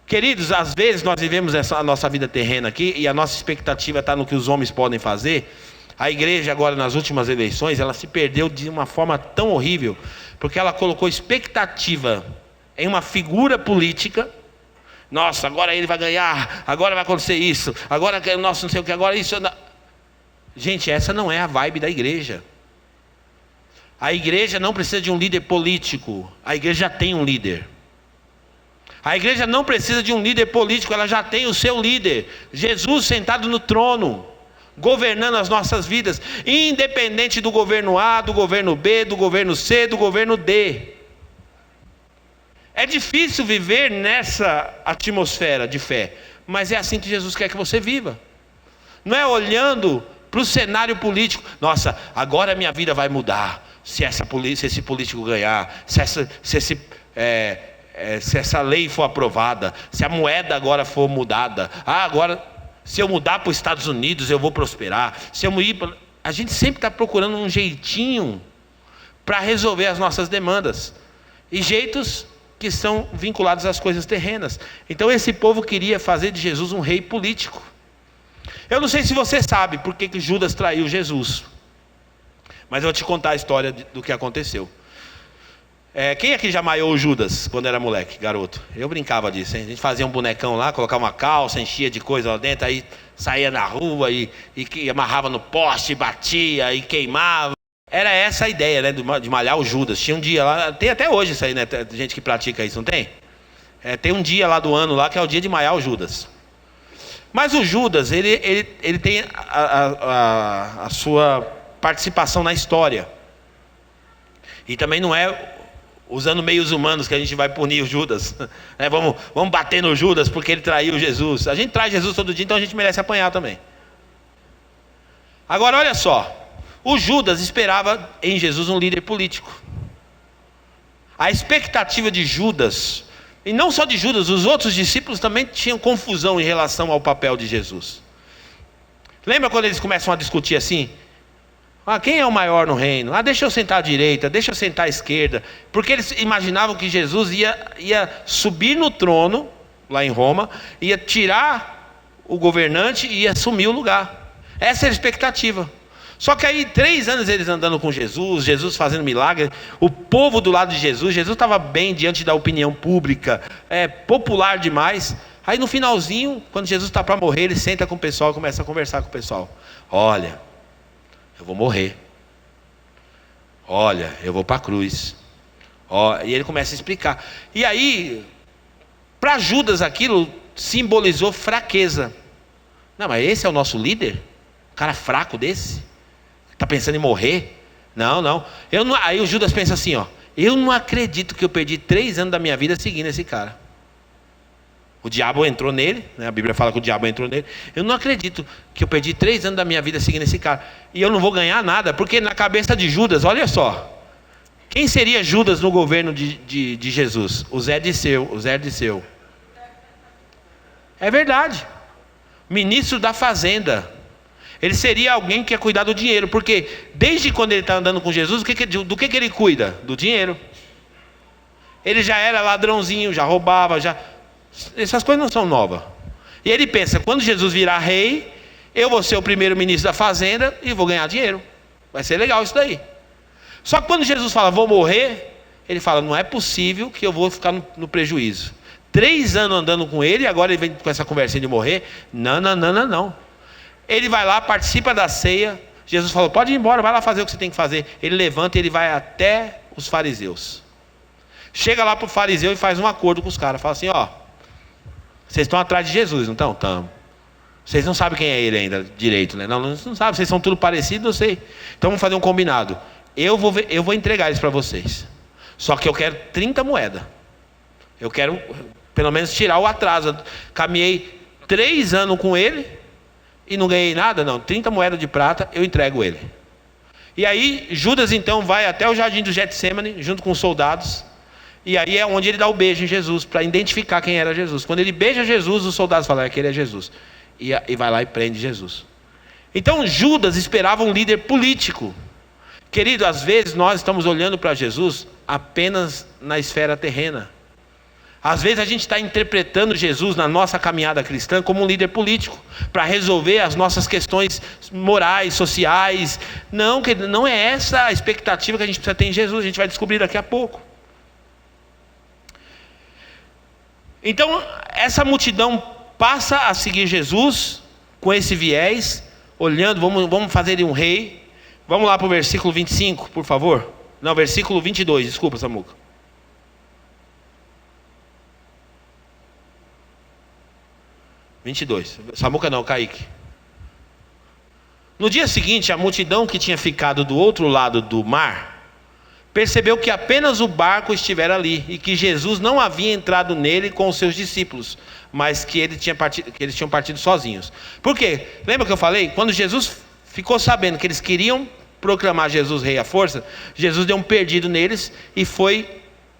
Queridos, às vezes nós vivemos a nossa vida terrena aqui e a nossa expectativa está no que os homens podem fazer. A igreja agora nas últimas eleições, ela se perdeu de uma forma tão horrível, porque ela colocou expectativa em uma figura política. Nossa, agora ele vai ganhar, agora vai acontecer isso, agora nossa, não sei o que, agora isso. Gente, essa não é a vibe da igreja. A igreja não precisa de um líder político, a igreja já tem um líder. A igreja não precisa de um líder político, ela já tem o seu líder, Jesus sentado no trono, governando as nossas vidas, independente do governo A, do governo B, do governo C, do governo D. É difícil viver nessa atmosfera de fé, mas é assim que Jesus quer que você viva. Não é olhando para o cenário político, nossa, agora a minha vida vai mudar, se esse político ganhar, se essa lei for aprovada, se a moeda agora for mudada, agora se eu mudar para os Estados Unidos eu vou prosperar, a gente sempre está procurando um jeitinho para resolver as nossas demandas, e jeitos que estão vinculados às coisas terrenas. Então esse povo queria fazer de Jesus um rei político. Eu não sei se você sabe por que Judas traiu Jesus, mas eu vou te contar a história do que aconteceu. Quem aqui já maiou o Judas quando era moleque, garoto? Eu brincava disso, hein? A gente fazia um bonecão lá, colocava uma calça, enchia de coisa lá dentro, aí saía na rua e amarrava no poste, batia e queimava. Era essa a ideia, né, de malhar o Judas. Tinha um dia lá, tem até hoje isso aí, né? Tem gente que pratica isso, não tem? Tem um dia lá do ano lá que é o dia de malhar o Judas. Mas o Judas, ele tem a sua participação na história. E também não é usando meios humanos que a gente vai punir o Judas. Vamos bater no Judas porque ele traiu Jesus. A gente traz Jesus todo dia, então a gente merece apanhar também. Agora olha só. O Judas esperava em Jesus um líder político. A expectativa de Judas, e não só de Judas, os outros discípulos também tinham confusão em relação ao papel de Jesus. Lembra quando eles começam a discutir assim? Quem é o maior no reino? Deixa eu sentar à direita, deixa eu sentar à esquerda. Porque eles imaginavam que Jesus ia subir no trono, lá em Roma, ia tirar o governante e ia assumir o lugar. Essa era a expectativa. Só que aí 3 anos eles andando com Jesus, Jesus fazendo milagre, o povo do lado de Jesus estava bem diante da opinião pública, popular demais. Aí no finalzinho, quando Jesus está para morrer, ele senta com o pessoal e começa a conversar com o pessoal. Olha, eu vou morrer. Olha, eu vou para a cruz. E ele começa a explicar. E aí, para Judas aquilo simbolizou fraqueza. Não, mas esse é o nosso líder? Um cara fraco desse? Está pensando em morrer? Não. Aí o Judas pensa assim, eu não acredito que eu perdi 3 anos da minha vida seguindo esse cara. O diabo entrou nele, né? A Bíblia fala que o diabo entrou nele. Eu não acredito que eu perdi 3 anos da minha vida seguindo esse cara. E eu não vou ganhar nada, porque na cabeça de Judas, olha só. Quem seria Judas no governo de Jesus? O Zé Disseu. É verdade. Ministro da Fazenda. Ele seria alguém que ia cuidar do dinheiro, porque desde quando ele está andando com Jesus, do que ele cuida? Do dinheiro. Ele já era ladrãozinho, já roubava, essas coisas não são novas. E ele pensa, quando Jesus virar rei, eu vou ser o primeiro ministro da fazenda e vou ganhar dinheiro. Vai ser legal isso daí. Só que quando Jesus fala, vou morrer, ele fala, não é possível que eu vou ficar no prejuízo. 3 anos andando com ele, e agora ele vem com essa conversinha de morrer. Não. Ele vai lá, participa da ceia. Jesus falou, pode ir embora, vai lá fazer o que você tem que fazer. Ele levanta e ele vai até os fariseus. Chega lá para o fariseu e faz um acordo com os caras. Fala assim, vocês estão atrás de Jesus, não estão? Estamos. Vocês não sabem quem é ele ainda direito, né? Não sabem, vocês são tudo parecidos, eu sei. Então vamos fazer um combinado. Eu vou entregar eles para vocês. Só que eu quero 30 moedas. Eu quero, pelo menos, tirar o atraso. Caminhei 3 anos com ele e não ganhei nada, não. 30 moedas de prata, eu entrego ele. E aí, Judas então vai até o jardim do Getsêmani, junto com os soldados. E aí é onde ele dá o beijo em Jesus, para identificar quem era Jesus. Quando ele beija Jesus, os soldados falam, aquele é Jesus. E vai lá e prende Jesus. Então Judas esperava um líder político. Querido, às vezes nós estamos olhando para Jesus apenas na esfera terrena. Às vezes a gente está interpretando Jesus na nossa caminhada cristã como um líder político, para resolver as nossas questões morais, sociais. Não é essa a expectativa que a gente precisa ter em Jesus, a gente vai descobrir daqui a pouco. Então, essa multidão passa a seguir Jesus com esse viés, olhando, vamos fazer ele um rei. Vamos lá para o versículo 25, por favor. Não, versículo 22, desculpa, Samuca. Samuca não, Kaique. No dia seguinte, a multidão que tinha ficado do outro lado do mar percebeu que apenas o barco estivera ali e que Jesus não havia entrado nele com os seus discípulos, mas que eles tinham partido sozinhos. Por quê? Lembra que eu falei? Quando Jesus ficou sabendo que eles queriam proclamar Jesus rei à força, Jesus deu um perdido neles e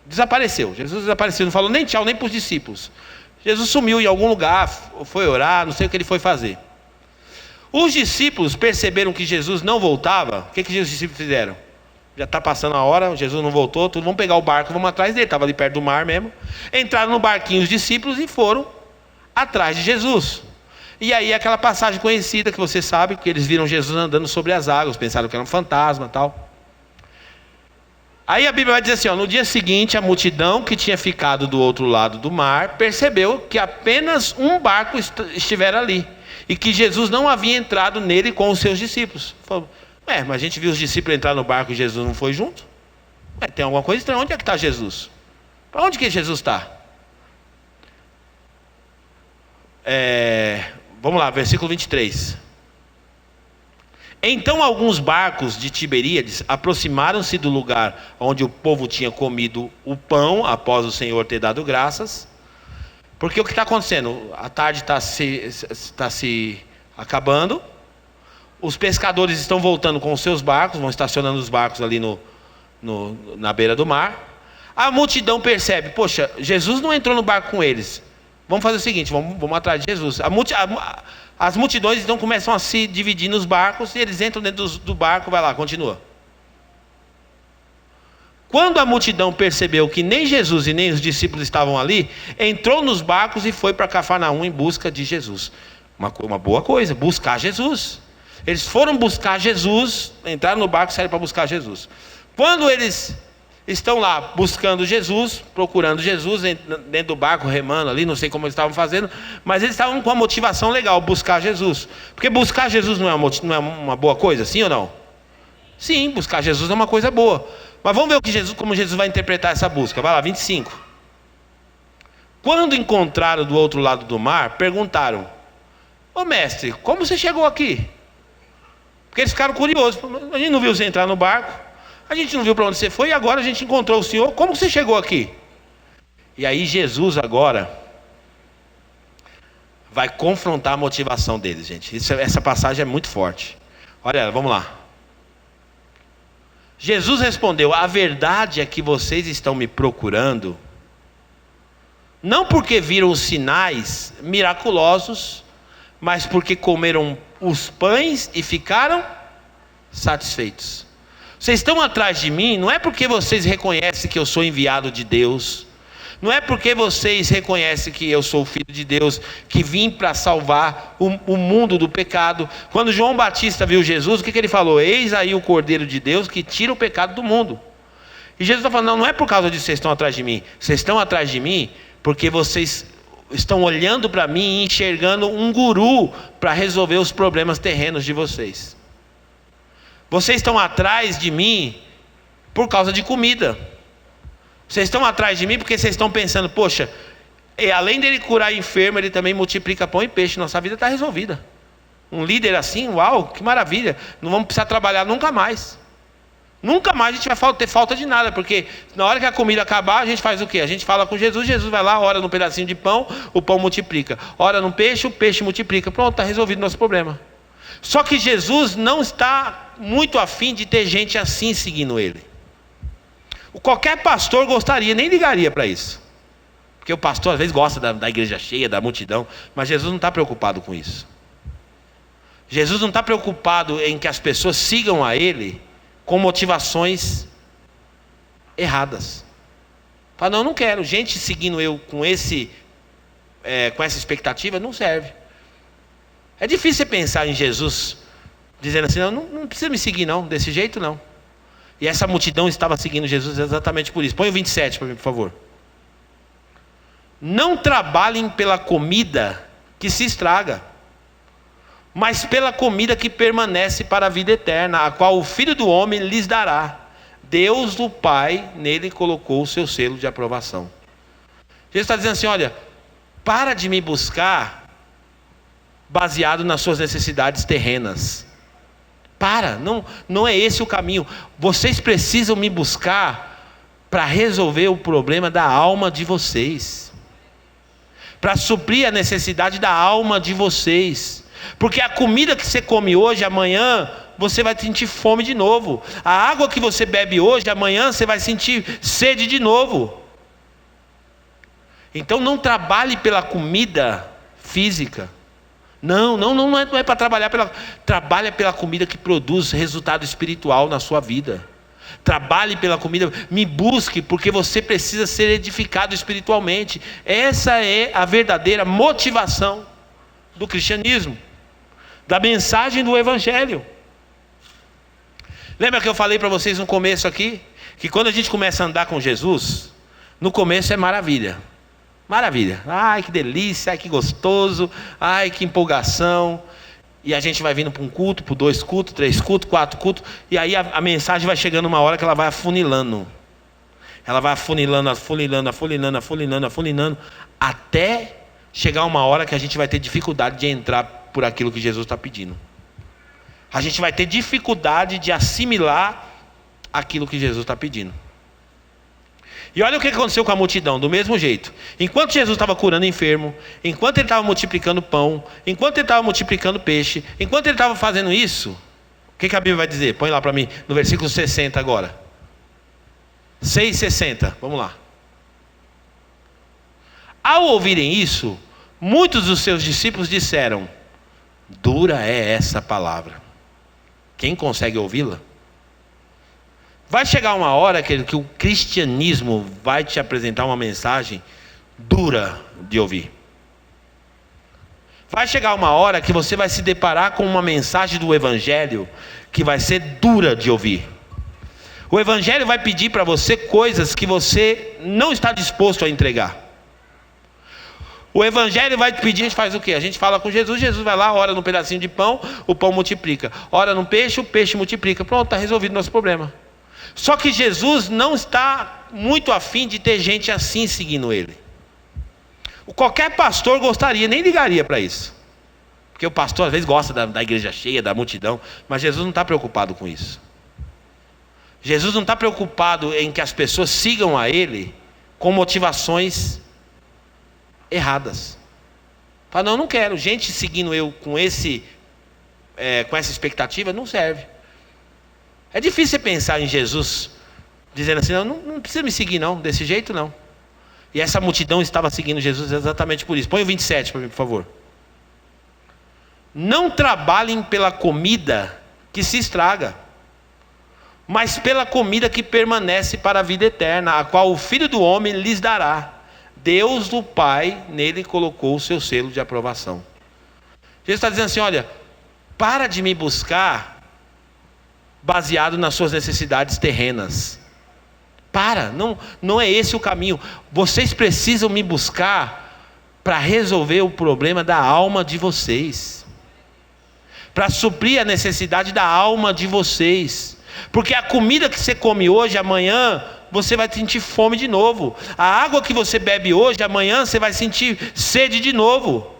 desapareceu. Jesus desapareceu, não falou nem tchau nem para os discípulos. Jesus sumiu em algum lugar, foi orar, não sei o que ele foi fazer. Os discípulos perceberam que Jesus não voltava. O que os discípulos fizeram? Já está passando a hora, Jesus não voltou, vamos pegar o barco, vamos atrás dele, estava ali perto do mar mesmo. Entraram no barquinho os discípulos e foram atrás de Jesus. E aí aquela passagem conhecida que você sabe, que eles viram Jesus andando sobre as águas, pensaram que era um fantasma e tal. Aí a Bíblia vai dizer assim, no dia seguinte a multidão que tinha ficado do outro lado do mar percebeu que apenas um barco estivera ali e que Jesus não havia entrado nele com os seus discípulos. Falou, mas a gente viu os discípulos entrar no barco e Jesus não foi junto? Tem alguma coisa estranha. Onde é que está Jesus? Para onde que Jesus está? Vamos lá, versículo 23. Então alguns barcos de Tiberíades aproximaram-se do lugar onde o povo tinha comido o pão após o Senhor ter dado graças. Porque o que está acontecendo? A tarde está se acabando. Os pescadores estão voltando com os seus barcos, vão estacionando os barcos ali na beira do mar. A multidão percebe, poxa, Jesus não entrou no barco com eles. Vamos fazer o seguinte, vamos atrás de Jesus. As multidões então começam a se dividir nos barcos e eles entram dentro do barco, vai lá, continua. Quando a multidão percebeu que nem Jesus e nem os discípulos estavam ali, entrou nos barcos e foi para Cafarnaum em busca de Jesus. Uma boa coisa, buscar Jesus. Eles foram buscar Jesus, entraram no barco e saíram para buscar Jesus. Quando eles estão lá buscando Jesus, procurando Jesus, dentro do barco, remando ali, não sei como eles estavam fazendo, mas eles estavam com uma motivação legal, buscar Jesus. Porque buscar Jesus não é uma boa coisa, sim ou não? Sim, buscar Jesus é uma coisa boa. Mas vamos ver como Jesus vai interpretar essa busca. Vai lá, 25. Quando encontraram do outro lado do mar, perguntaram, ô mestre, como você chegou aqui? Porque eles ficaram curiosos. A gente não viu você entrar no barco, a gente não viu para onde você foi, e agora a gente encontrou o Senhor. Como você chegou aqui? E aí Jesus agora vai confrontar a motivação deles, gente. Essa passagem é muito forte. Olha, vamos lá. Jesus respondeu, a verdade é que vocês estão me procurando, não porque viram os sinais miraculosos, mas porque comeram os pães e ficaram satisfeitos. Vocês estão atrás de mim, não é porque vocês reconhecem que eu sou enviado de Deus, não é porque vocês reconhecem que eu sou o Filho de Deus, que vim para salvar o mundo do pecado. Quando João Batista viu Jesus, o que ele falou? Eis aí o Cordeiro de Deus que tira o pecado do mundo. E Jesus está falando, não é por causa disso que vocês estão atrás de mim. Vocês estão atrás de mim porque vocês estão olhando para mim e enxergando um guru para resolver os problemas terrenos de vocês. Vocês estão atrás de mim por causa de comida. Vocês estão atrás de mim porque vocês estão pensando, poxa, além dele curar enfermo, ele também multiplica pão e peixe. Nossa vida está resolvida. Um líder assim, uau, que maravilha. Não vamos precisar trabalhar nunca mais. Nunca mais a gente vai ter falta de nada, porque na hora que a comida acabar, a gente faz o quê? A gente fala com Jesus, Jesus vai lá, ora num pedacinho de pão, o pão multiplica. Ora num peixe, o peixe multiplica. Pronto, está resolvido o nosso problema. Só que Jesus não está muito afim de ter gente assim seguindo ele. Qualquer pastor gostaria, nem ligaria para isso. Porque o pastor às vezes gosta da igreja cheia, da multidão, mas Jesus não está preocupado com isso. Jesus não está preocupado em que as pessoas sigam a ele com motivações erradas. Fala, não quero, gente seguindo eu com essa expectativa não serve. É difícil você pensar em Jesus dizendo assim, não precisa me seguir não, desse jeito não. E essa multidão estava seguindo Jesus exatamente por isso. Põe o 27 para mim, por favor. Não trabalhem pela comida que se estraga, mas pela comida que permanece para a vida eterna, a qual o Filho do Homem lhes dará. Deus, o Pai, nele colocou o seu selo de aprovação. Jesus está dizendo assim, olha, para de me buscar baseado nas suas necessidades terrenas. Não é esse o caminho. Vocês precisam me buscar para resolver o problema da alma de vocês, para suprir a necessidade da alma de vocês. Porque a comida que você come hoje, amanhã você vai sentir fome de novo. A água que você bebe hoje, amanhã você vai sentir sede de novo. Então não trabalhe pela comida física. Não é para trabalhar trabalha pela comida que produz resultado espiritual na sua vida. Trabalhe pela comida, me busque, porque você precisa ser edificado espiritualmente. Essa é a verdadeira motivação do cristianismo, da mensagem do Evangelho. Lembra que eu falei para vocês no começo aqui, que quando a gente começa a andar com Jesus, no começo é maravilha. Maravilha, ai que delícia, ai que gostoso, ai que empolgação. E a gente vai vindo para um culto, para 2 cultos, 3 cultos, 4 cultos. E aí a mensagem vai chegando uma hora que ela vai afunilando. Ela vai afunilando, até chegar uma hora que a gente vai ter dificuldade de entrar por aquilo que Jesus está pedindo. A gente vai ter dificuldade de assimilar aquilo que Jesus está pedindo. E olha o que aconteceu com a multidão, do mesmo jeito. Enquanto Jesus estava curando enfermo, enquanto ele estava multiplicando pão, enquanto ele estava multiplicando peixe, enquanto ele estava fazendo isso, o que a Bíblia vai dizer? Põe lá para mim, no versículo 60 agora. 6,60, vamos lá. Ao ouvirem isso, muitos dos seus discípulos disseram, dura é essa palavra. Quem consegue ouvi-la? Vai chegar uma hora que o cristianismo vai te apresentar uma mensagem dura de ouvir. Vai chegar uma hora que você vai se deparar com uma mensagem do Evangelho que vai ser dura de ouvir. O Evangelho vai pedir para você coisas que você não está disposto a entregar. O Evangelho vai te pedir, a gente faz o quê? A gente fala com Jesus, Jesus vai lá, ora num pedacinho de pão, o pão multiplica. Ora num peixe, o peixe multiplica. Pronto, está resolvido o nosso problema. Só que Jesus não está muito afim de ter gente assim seguindo ele. Qualquer pastor gostaria, nem ligaria para isso. Porque o pastor às vezes gosta da igreja cheia, da multidão, mas Jesus não está preocupado com isso. Jesus não está preocupado em que as pessoas sigam a ele com motivações erradas. Fala, não quero, gente seguindo eu com essa expectativa não serve. É difícil você pensar em Jesus dizendo assim, não precisa me seguir não, desse jeito não. E essa multidão estava seguindo Jesus exatamente por isso. Põe o 27 para mim, por favor. Não trabalhem pela comida que se estraga, mas pela comida que permanece para a vida eterna, a qual o Filho do Homem lhes dará. Deus, o Pai, nele colocou o seu selo de aprovação. Jesus está dizendo assim: olha, para de me buscar baseado nas suas necessidades terrenas. Não é esse o caminho. Vocês precisam me buscar para resolver o problema da alma de vocês, para suprir a necessidade da alma de vocês. Porque a comida que você come hoje, amanhã você vai sentir fome de novo. A água que você bebe hoje, amanhã você vai sentir sede de novo.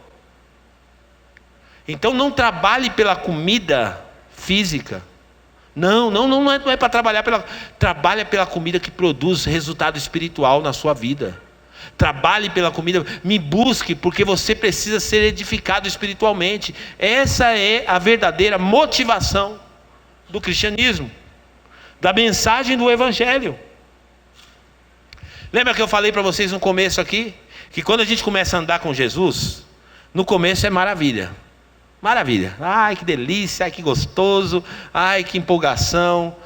Então não trabalhe pela comida física. Não é para trabalhar trabalha pela comida que produz resultado espiritual na sua vida. Trabalhe pela comida, me busque, porque você precisa ser edificado espiritualmente. Essa é a verdadeira motivação do cristianismo, da mensagem do Evangelho. Lembra que eu falei para vocês no começo aqui, que quando a gente começa a andar com Jesus, no começo é maravilha. Maravilha, ai que delícia, ai que gostoso, ai que empolgação.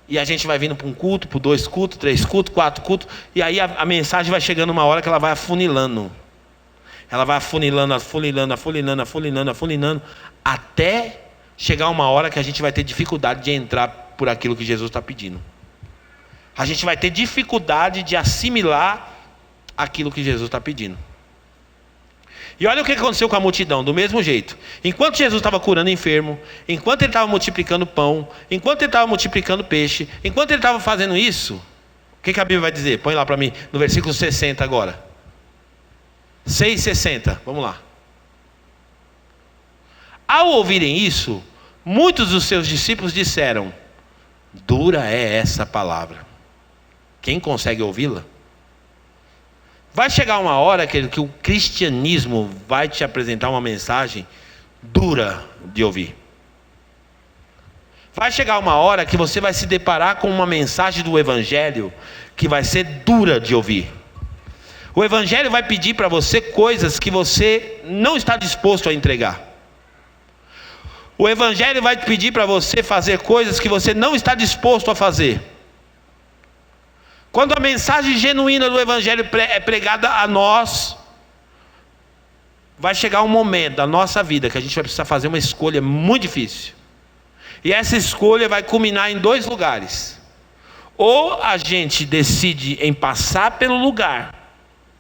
E a gente vai vindo para um culto, para 2 cultos, 3 cultos, 4 cultos. E aí a mensagem vai chegando uma hora que ela vai afunilando. Ela vai afunilando, até chegar uma hora que a gente vai ter dificuldade de entrar por aquilo que Jesus está pedindo. A gente vai ter dificuldade de assimilar aquilo que Jesus está pedindo. E olha o que aconteceu com a multidão, do mesmo jeito. Enquanto Jesus estava curando enfermo, enquanto ele estava multiplicando pão, enquanto ele estava multiplicando peixe, enquanto ele estava fazendo isso, o que a Bíblia vai dizer? Põe lá para mim, no versículo 60 agora. 6,60, vamos lá. Ao ouvirem isso, muitos dos seus discípulos disseram: dura é essa palavra. Quem consegue ouvi-la? Vai chegar uma hora que o cristianismo vai te apresentar uma mensagem dura de ouvir. Vai chegar uma hora que você vai se deparar com uma mensagem do Evangelho que vai ser dura de ouvir. O Evangelho vai pedir para você coisas que você não está disposto a entregar. O Evangelho vai pedir para você fazer coisas que você não está disposto a fazer. Quando a mensagem genuína do Evangelho é pregada a nós, vai chegar um momento da nossa vida que a gente vai precisar fazer uma escolha muito difícil. E essa escolha vai culminar em 2 lugares. Ou a gente decide em passar pelo lugar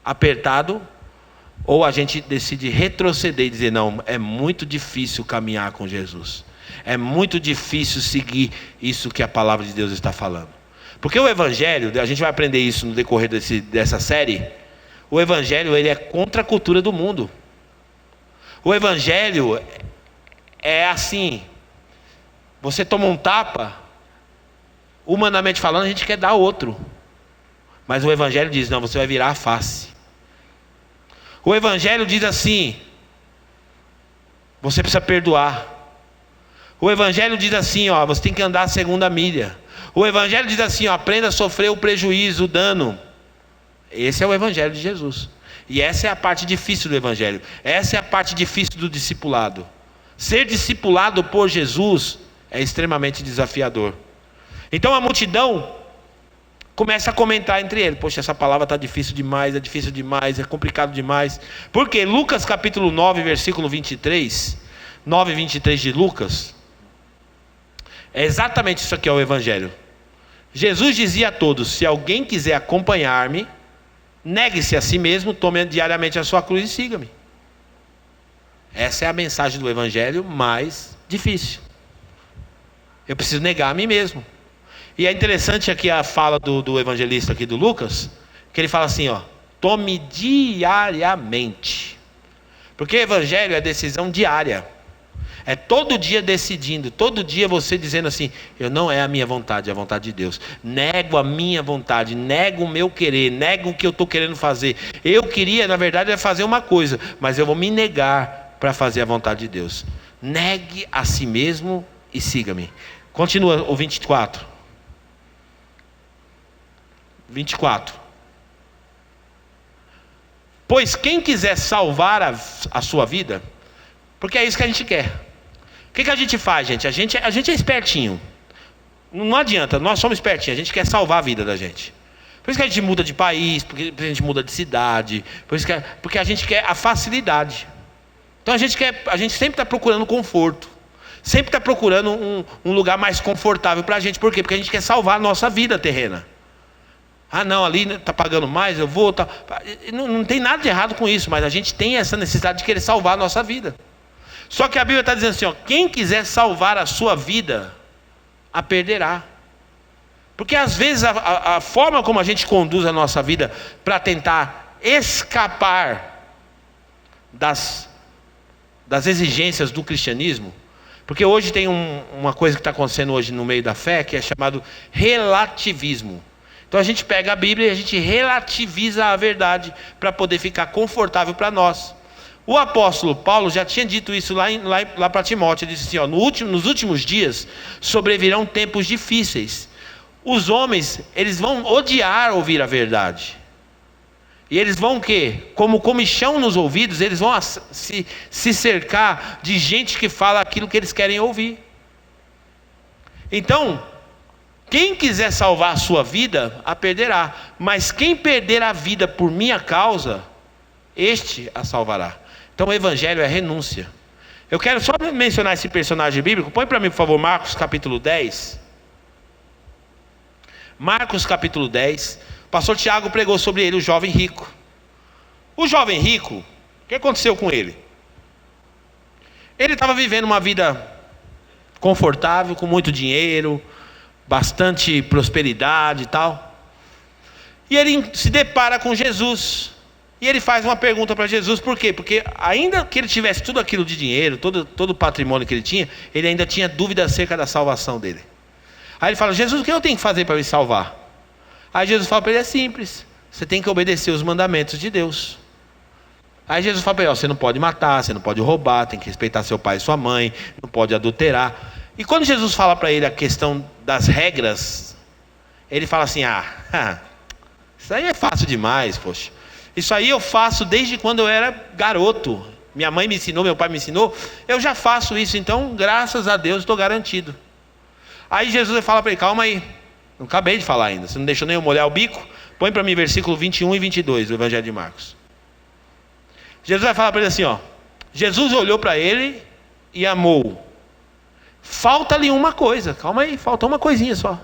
apertado, ou a gente decide retroceder e dizer: não, é muito difícil caminhar com Jesus. É muito difícil seguir isso que a palavra de Deus está falando. Porque o Evangelho, a gente vai aprender isso no decorrer dessa série. O Evangelho, ele é contra a cultura do mundo. O Evangelho é assim: você toma um tapa, humanamente falando, a gente quer dar outro. Mas o Evangelho diz: não, você vai virar a face. O Evangelho diz assim: você precisa perdoar. O Evangelho diz assim: ó, você tem que andar a 2ª milha. O Evangelho diz assim: ó, aprenda a sofrer o prejuízo, o dano. Esse é o Evangelho de Jesus. E essa é a parte difícil do Evangelho. Essa é a parte difícil do discipulado. Ser discipulado por Jesus é extremamente desafiador. Então a multidão começa a comentar entre eles: poxa, essa palavra está difícil demais, é complicado demais. Porque Lucas capítulo 9, versículo 23, 9 e 23 de Lucas, é exatamente isso aqui, é o Evangelho. Jesus dizia a todos: se alguém quiser acompanhar-me, negue-se a si mesmo, tome diariamente a sua cruz e siga-me. Essa é a mensagem do Evangelho mais difícil. Eu preciso negar a mim mesmo. E é interessante aqui a fala do evangelista aqui do Lucas, que ele fala assim, ó: tome diariamente. Porque o Evangelho é decisão diária. É todo dia decidindo, todo dia você dizendo assim: não é a minha vontade, é a vontade de Deus. Nego a minha vontade, nego o meu querer, nego o que eu estou querendo fazer. Eu queria, na verdade, fazer uma coisa, mas eu vou me negar para fazer a vontade de Deus. Negue a si mesmo e siga-me. Continua o 24. 24. Pois quem quiser salvar a sua vida, Porque é isso que a gente quer. O que a gente faz, gente? A gente é espertinho. Não adianta, nós somos espertinhos, a gente quer salvar a vida da gente. Por isso que a gente muda de país, porque a gente muda de cidade, porque a gente quer a facilidade. Então a gente sempre está procurando conforto. Sempre está procurando um lugar mais confortável para a gente. Por quê? Porque a gente quer salvar a nossa vida terrena. Ah não, ali está pagando mais, eu vou... Tá... Não tem nada de errado com isso, mas a gente tem essa necessidade de querer salvar a nossa vida. Só que a Bíblia está dizendo assim, ó, quem quiser salvar a sua vida, a perderá. Porque às vezes a forma como a gente conduz a nossa vida para tentar escapar das exigências do cristianismo, porque hoje tem uma coisa que está acontecendo hoje no meio da fé, que é chamado relativismo. Então a gente pega a Bíblia e a gente relativiza a verdade para poder ficar confortável para nós. O apóstolo Paulo já tinha dito isso lá para Timóteo. Ele disse assim, ó, nos últimos dias sobrevirão tempos difíceis. Os homens, eles vão odiar ouvir a verdade. E eles vão o quê? Como comichão nos ouvidos, eles vão se cercar de gente que fala aquilo que eles querem ouvir. Então, quem quiser salvar a sua vida, a perderá. Mas quem perder a vida por minha causa, este a salvará. Então o evangelho é renúncia. Eu quero só mencionar esse personagem bíblico. Põe para mim, por favor, Marcos capítulo 10. Marcos capítulo 10. O pastor Tiago pregou sobre ele, o jovem rico. O jovem rico, o que aconteceu com ele? Ele estava vivendo uma vida confortável, com muito dinheiro, bastante prosperidade e tal. E ele se depara com Jesus. E ele faz uma pergunta para Jesus, por quê? Porque ainda que ele tivesse tudo aquilo de dinheiro, todo o patrimônio que ele tinha, ele ainda tinha dúvida acerca da salvação dele. Aí ele fala, Jesus, o que eu tenho que fazer para me salvar? Aí Jesus fala para ele, é simples, você tem que obedecer os mandamentos de Deus. Aí Jesus fala para ele, ó, você não pode matar, você não pode roubar, tem que respeitar seu pai e sua mãe, não pode adulterar. E quando Jesus fala para ele a questão das regras, ele fala assim, isso aí é fácil demais, poxa. Isso aí eu faço desde quando eu era garoto. Minha mãe me ensinou, meu pai me ensinou, eu já faço isso, então graças a Deus estou garantido. Aí Jesus fala para ele, calma aí, não acabei de falar ainda, você não deixou nem eu molhar o bico? Põe para mim versículo 21 e 22 do Evangelho de Marcos. Jesus vai falar para ele assim, ó, Jesus olhou para ele e amou. Falta-lhe uma coisa, calma aí, falta uma coisinha só.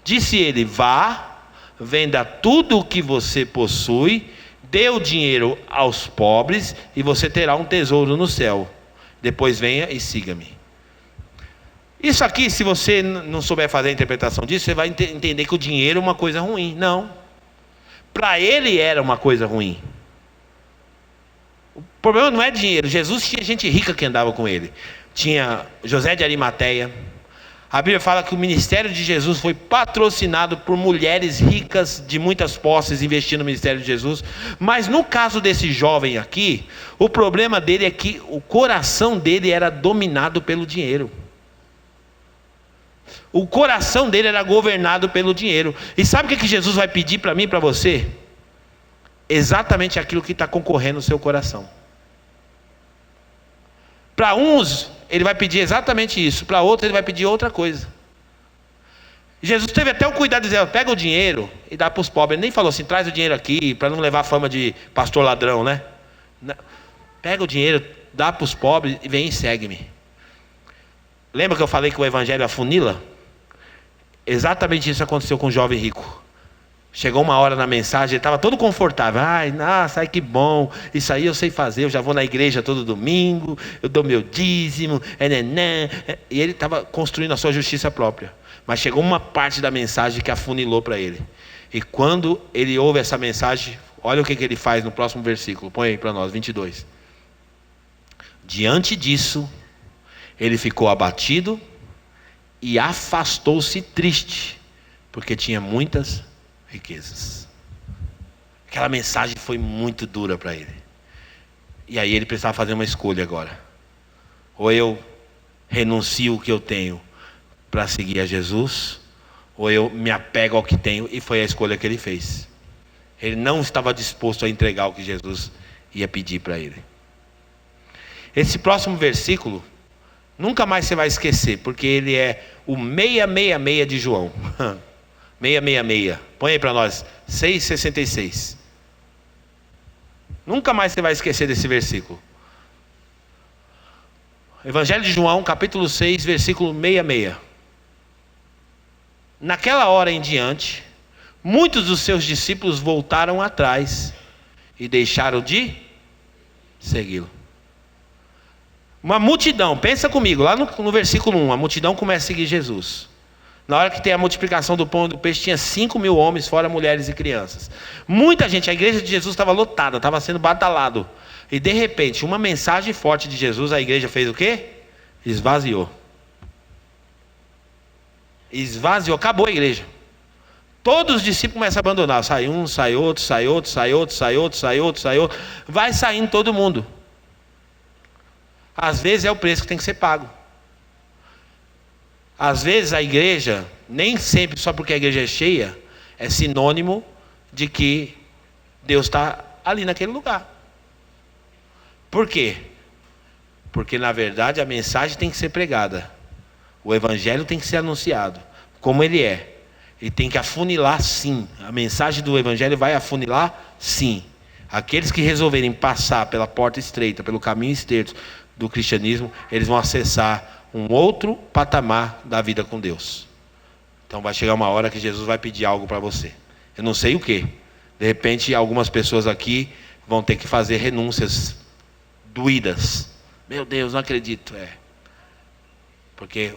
Disse ele, vá, venda tudo o que você possui, dê o dinheiro aos pobres e você terá um tesouro no céu. Depois venha e siga-me. Isso aqui, se você não souber fazer a interpretação disso, você vai entender que o dinheiro é uma coisa ruim. Não. Para ele era uma coisa ruim. O problema não é dinheiro. Jesus tinha gente rica que andava com ele. Tinha José de Arimateia. A Bíblia fala que o ministério de Jesus foi patrocinado por mulheres ricas de muitas posses investindo no ministério de Jesus. Mas no caso desse jovem aqui, o problema dele é que o coração dele era dominado pelo dinheiro. O coração dele era governado pelo dinheiro. E sabe o que Jesus vai pedir para mim e para você? Exatamente aquilo que está concorrendo no seu coração. Para uns, ele vai pedir exatamente isso. Para outros, ele vai pedir outra coisa. Jesus teve até o cuidado de dizer, pega o dinheiro e dá para os pobres. Ele nem falou assim, traz o dinheiro aqui, para não levar a fama de pastor ladrão, né? Pega o dinheiro, dá para os pobres e vem e segue-me. Lembra que eu falei que o evangelho afunila? Exatamente isso aconteceu com o jovem rico. Chegou uma hora na mensagem, ele estava todo confortável. Nossa, que bom, isso aí eu sei fazer, eu já vou na igreja todo domingo, eu dou meu dízimo, e ele estava construindo a sua justiça própria. Mas chegou uma parte da mensagem que afunilou para ele. E quando ele ouve essa mensagem, olha o que ele faz no próximo versículo, põe aí para nós, 22. Diante disso, ele ficou abatido e afastou-se triste, porque tinha muitas riquezas. Aquela mensagem foi muito dura para ele. E aí ele precisava fazer uma escolha agora. Ou eu renuncio o que eu tenho para seguir a Jesus, ou eu me apego ao que tenho, e foi a escolha que ele fez. Ele não estava disposto a entregar o que Jesus ia pedir para ele. Esse próximo versículo, nunca mais você vai esquecer, porque ele é o 666 de João. 666. Põe aí para nós. 6,66. Nunca mais você vai esquecer desse versículo. Evangelho de João, capítulo 6, versículo 66. Naquela hora em diante, muitos dos seus discípulos voltaram atrás e deixaram de segui-lo. Uma multidão, pensa comigo, lá no versículo 1, a multidão começa a seguir Jesus. Na hora que tem a multiplicação do pão e do peixe, tinha 5.000 homens, fora mulheres e crianças. Muita gente, a igreja de Jesus estava lotada, estava sendo badalado. E de repente, uma mensagem forte de Jesus, a igreja fez o quê? Esvaziou. Esvaziou, acabou a igreja. Todos os discípulos começam a abandonar. Sai um, sai outro, sai outro, sai outro, sai outro, sai outro, sai outro. Vai saindo todo mundo. Às vezes é o preço que tem que ser pago. Às vezes a igreja, nem sempre só porque a igreja é cheia, é sinônimo de que Deus está ali naquele lugar. Por quê? Porque na verdade a mensagem tem que ser pregada. O evangelho tem que ser anunciado, como ele é. E tem que afunilar sim. A mensagem do evangelho vai afunilar sim. Aqueles que resolverem passar pela porta estreita, pelo caminho estreito do cristianismo, eles vão acessar um outro patamar da vida com Deus. Então vai chegar uma hora que Jesus vai pedir algo para você. Eu não sei o que. De repente algumas pessoas aqui vão ter que fazer renúncias doídas. Meu Deus, não acredito. Porque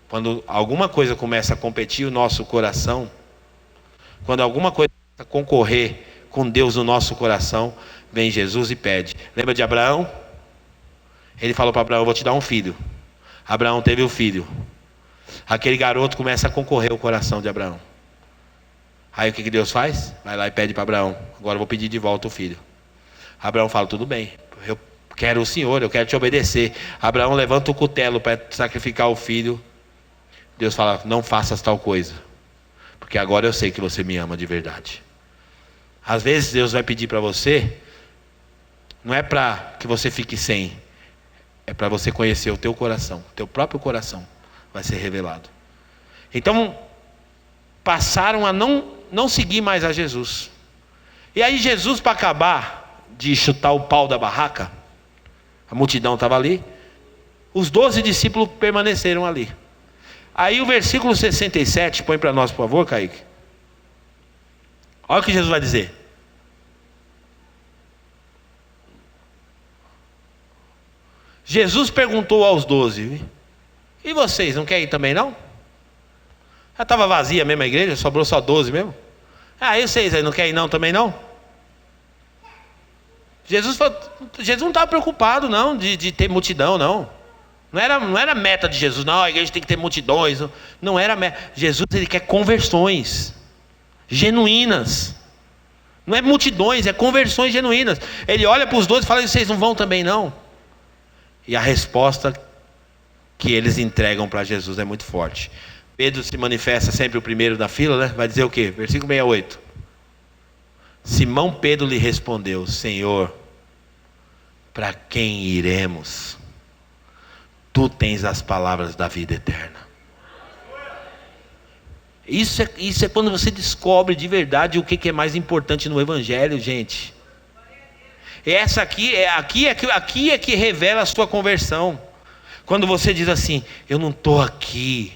quando alguma coisa começa a competir o nosso coração, quando alguma coisa começa a concorrer com Deus no nosso coração, vem Jesus e pede. Lembra de Abraão? Ele falou para Abraão: eu vou te dar um filho. Abraão teve o filho. Aquele garoto começa a concorrer o coração de Abraão. Aí o que Deus faz? Vai lá e pede para Abraão: agora eu vou pedir de volta o filho. Abraão fala: tudo bem, eu quero o Senhor, eu quero te obedecer. Abraão levanta o cutelo para sacrificar o filho. Deus fala: não faças tal coisa, porque agora eu sei que você me ama de verdade. Às vezes Deus vai pedir para você, não é para que você fique sem, é para você conhecer o teu coração. O teu próprio coração vai ser revelado. Então passaram a não seguir mais a Jesus. E aí Jesus, para acabar de chutar o pau da barraca, a multidão estava ali, os 12 discípulos permaneceram ali. Aí o versículo 67, põe para nós por favor, Kaique. Olha o que Jesus vai dizer. Jesus perguntou aos 12: e vocês, não querem ir também não? Já estava vazia mesmo a igreja, sobrou só 12 mesmo. E vocês aí não querem ir não também não? Jesus não estava preocupado não de ter multidão não. Não era meta de Jesus, não, a igreja tem que ter multidões. Não era meta. Jesus, ele quer conversões genuínas. Não é multidões, é conversões genuínas. Ele olha para os 12 e fala: vocês não vão também não? E a resposta que eles entregam para Jesus é muito forte. Pedro se manifesta sempre o primeiro da fila, né? Vai dizer o quê? Versículo 68. Simão Pedro lhe respondeu: Senhor, para quem iremos? Tu tens as palavras da vida eterna. Isso é quando você descobre de verdade o que é mais importante no evangelho, gente. Essa aqui é que revela a sua conversão. Quando você diz assim: eu não estou aqui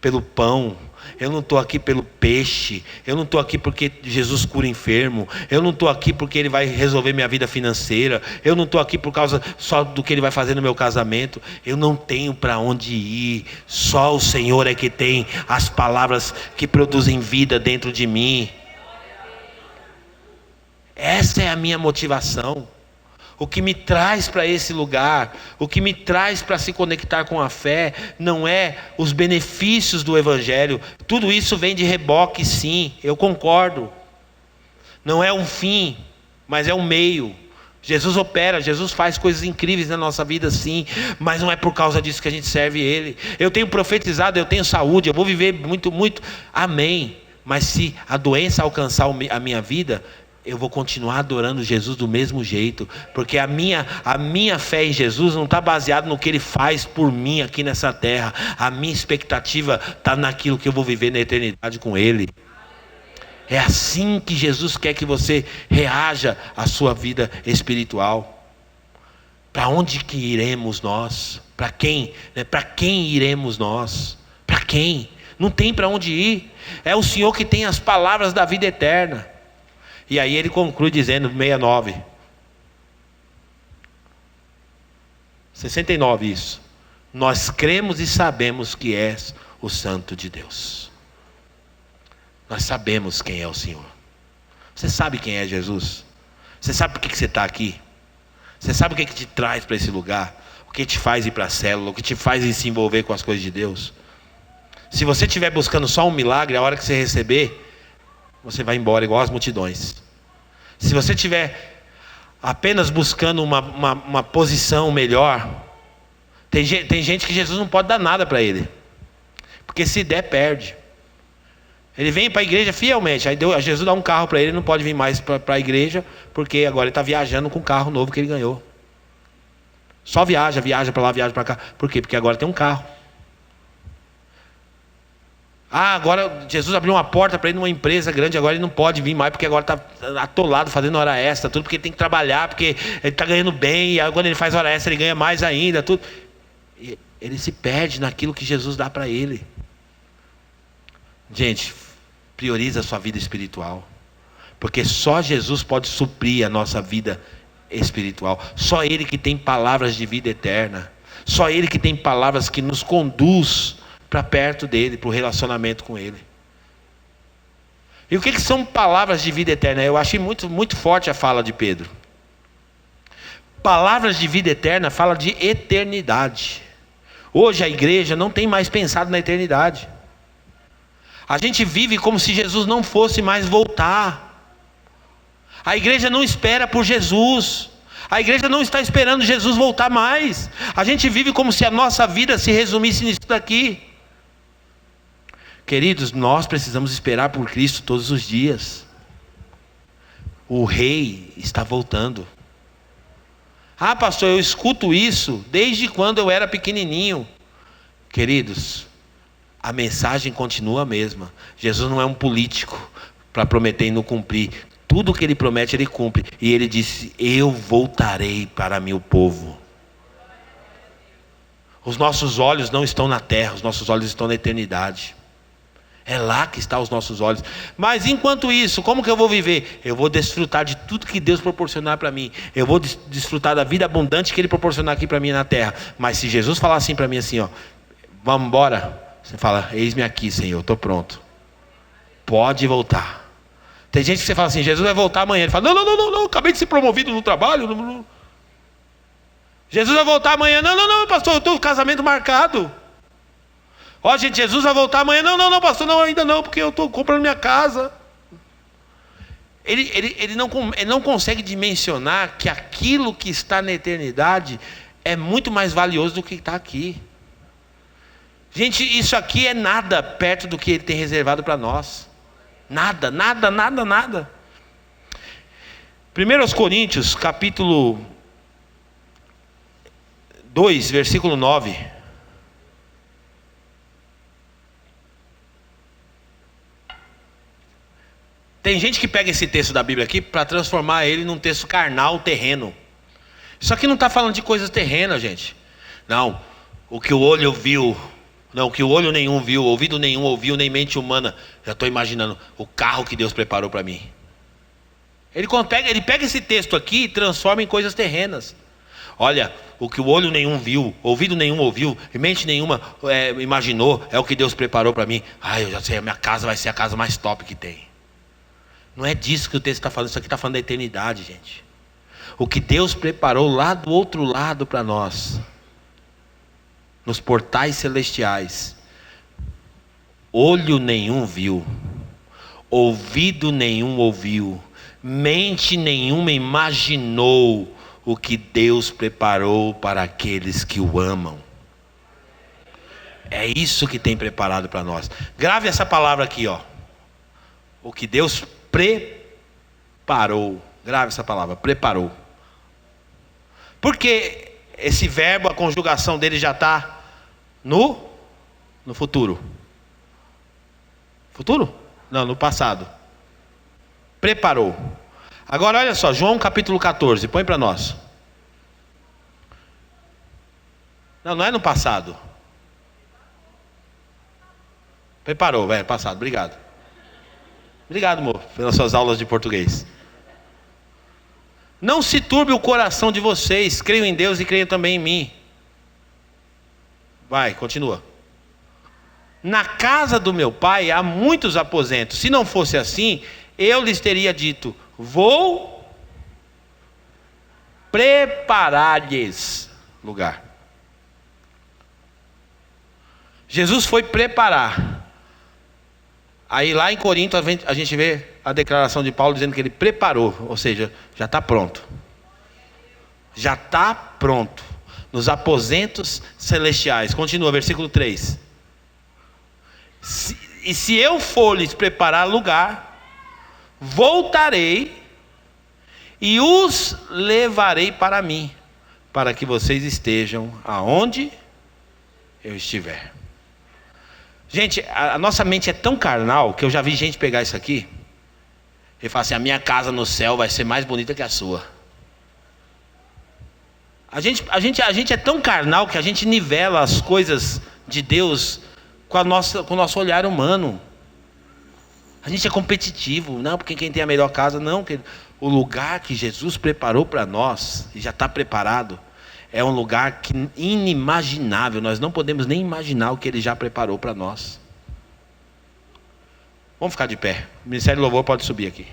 pelo pão, eu não estou aqui pelo peixe, eu não estou aqui porque Jesus cura enfermo, eu não estou aqui porque Ele vai resolver minha vida financeira, eu não estou aqui por causa só do que Ele vai fazer no meu casamento. Eu não tenho para onde ir, só o Senhor é que tem as palavras que produzem vida dentro de mim. Essa é a minha motivação. O que me traz para esse lugar, o que me traz para se conectar com a fé, não é os benefícios do evangelho. Tudo isso vem de reboque, sim, eu concordo. Não é um fim, mas é um meio. Jesus opera, Jesus faz coisas incríveis na nossa vida, sim, mas não é por causa disso que a gente serve Ele. Eu tenho profetizado, eu tenho saúde, eu vou viver muito, muito, amém. Mas se a doença alcançar a minha vida, eu vou continuar adorando Jesus do mesmo jeito, porque a minha fé em Jesus não está baseada no que Ele faz por mim aqui nessa terra. A minha expectativa está naquilo que eu vou viver na eternidade com Ele. É assim que Jesus quer que você reaja à sua vida espiritual. Para onde que iremos nós? Para quem? Para quem iremos nós? Para quem? Não tem para onde ir. É o Senhor que tem as palavras da vida eterna. E aí ele conclui dizendo, 69 isso. Nós cremos e sabemos que és o Santo de Deus. Nós sabemos quem é o Senhor. Você sabe quem é Jesus? Você sabe por que você está aqui? Você sabe o que te traz para esse lugar? O que te faz ir para a célula? O que te faz ir se envolver com as coisas de Deus? Se você estiver buscando só um milagre, a hora que você receber, você vai embora igual as multidões. Se você estiver apenas buscando uma posição melhor, tem gente que Jesus não pode dar nada para ele, porque se der, perde. Ele vem para a igreja fielmente, aí Jesus dá um carro para ele, não pode vir mais para a igreja, porque agora ele está viajando com o carro novo que ele ganhou. Só viaja para lá, viaja para cá. Por quê? Porque agora tem um carro. Agora Jesus abriu uma porta para ele numa empresa grande, agora ele não pode vir mais, porque agora está atolado fazendo hora extra, tudo porque ele tem que trabalhar, porque ele está ganhando bem, e aí quando ele faz hora extra ele ganha mais ainda, tudo. E ele se perde naquilo que Jesus dá para ele. Gente, prioriza a sua vida espiritual, porque só Jesus pode suprir a nossa vida espiritual. Só Ele que tem palavras de vida eterna. Só Ele que tem palavras que nos conduz para perto dEle, para o relacionamento com Ele. E o que são palavras de vida eterna? Eu achei muito, muito forte a fala de Pedro. Palavras de vida eterna fala de eternidade. Hoje a igreja não tem mais pensado na eternidade. A gente vive como se Jesus não fosse mais voltar. A igreja não espera por Jesus. A igreja não está esperando Jesus voltar mais. A gente vive como se a nossa vida se resumisse nisso daqui. Queridos, nós precisamos esperar por Cristo todos os dias. O Rei está voltando. Pastor, eu escuto isso desde quando eu era pequenininho. Queridos, a mensagem continua a mesma. Jesus não é um político para prometer e não cumprir. Tudo que Ele promete, Ele cumpre. E Ele disse, eu voltarei para meu povo. Os nossos olhos não estão na terra, os nossos olhos estão na eternidade. É lá que estão os nossos olhos. Mas enquanto isso, como que eu vou viver? Eu vou desfrutar de tudo que Deus proporcionar para mim. Eu vou desfrutar da vida abundante que Ele proporcionar aqui para mim na terra. Mas se Jesus falar assim para mim assim, vamos embora. Você fala, eis-me aqui, Senhor, estou pronto. Pode voltar. Tem gente que você fala assim, Jesus vai voltar amanhã. Ele fala, não, acabei de ser promovido no trabalho. Não. Jesus vai voltar amanhã. Não, pastor, eu estou com casamento marcado. Gente, Jesus vai voltar amanhã. Não, pastor, não, ainda não, porque eu estou comprando minha casa. Ele não consegue dimensionar que aquilo que está na eternidade é muito mais valioso do que está aqui. Gente, isso aqui é nada perto do que Ele tem reservado para nós. Nada. 1 Coríntios, capítulo 2, versículo 9. Tem gente que pega esse texto da Bíblia aqui para transformar ele num texto carnal, terreno. Isso aqui não está falando de coisas terrenas, gente. Não, o que o olho viu, não, o que o olho nenhum viu, ouvido nenhum ouviu, nem mente humana. Já estou imaginando o carro que Deus preparou para mim. Ele pega esse texto aqui e transforma em coisas terrenas. Olha, o que o olho nenhum viu, ouvido nenhum ouviu, e mente nenhuma imaginou, é o que Deus preparou para mim. Eu já sei, a minha casa vai ser a casa mais top que tem. Não é disso que o texto está falando, isso aqui está falando da eternidade, gente. O que Deus preparou lá do outro lado para nós, nos portais celestiais, olho nenhum viu, ouvido nenhum ouviu, mente nenhuma imaginou o que Deus preparou para aqueles que o amam. É isso que tem preparado para nós. Grave essa palavra aqui, O que Deus preparou preparou. Grave essa palavra, preparou. Porque esse verbo, a conjugação dele já está no futuro. Futuro? Não, no passado. Preparou. Agora olha só, João capítulo 14, põe para nós. Não é no passado. Preparou, velho, passado, obrigado. Obrigado, amor, pelas suas aulas de português. Não se turbe o coração de vocês, creiam em Deus e creiam também em mim. Vai, continua. Na casa do meu pai há muitos aposentos. Se não fosse assim, eu lhes teria dito: vou preparar-lhes lugar. Jesus foi preparar. Aí lá em Corinto a gente vê a declaração de Paulo dizendo que ele preparou, ou seja, já está pronto. Já está pronto. Nos aposentos celestiais. Continua, versículo 3. E se eu for lhes preparar lugar, voltarei e os levarei para mim, para que vocês estejam aonde eu estiver. Gente, a nossa mente é tão carnal que eu já vi gente pegar isso aqui e falar assim: a minha casa no céu vai ser mais bonita que a sua. A gente é tão carnal que a gente nivela as coisas de Deus com o nosso olhar humano. A gente é competitivo. Não, porque quem tem a melhor casa, não. O lugar que Jesus preparou para nós, e já está preparado, é um lugar inimaginável. Nós não podemos nem imaginar o que Ele já preparou para nós. Vamos ficar de pé. O Ministério do Louvor pode subir aqui.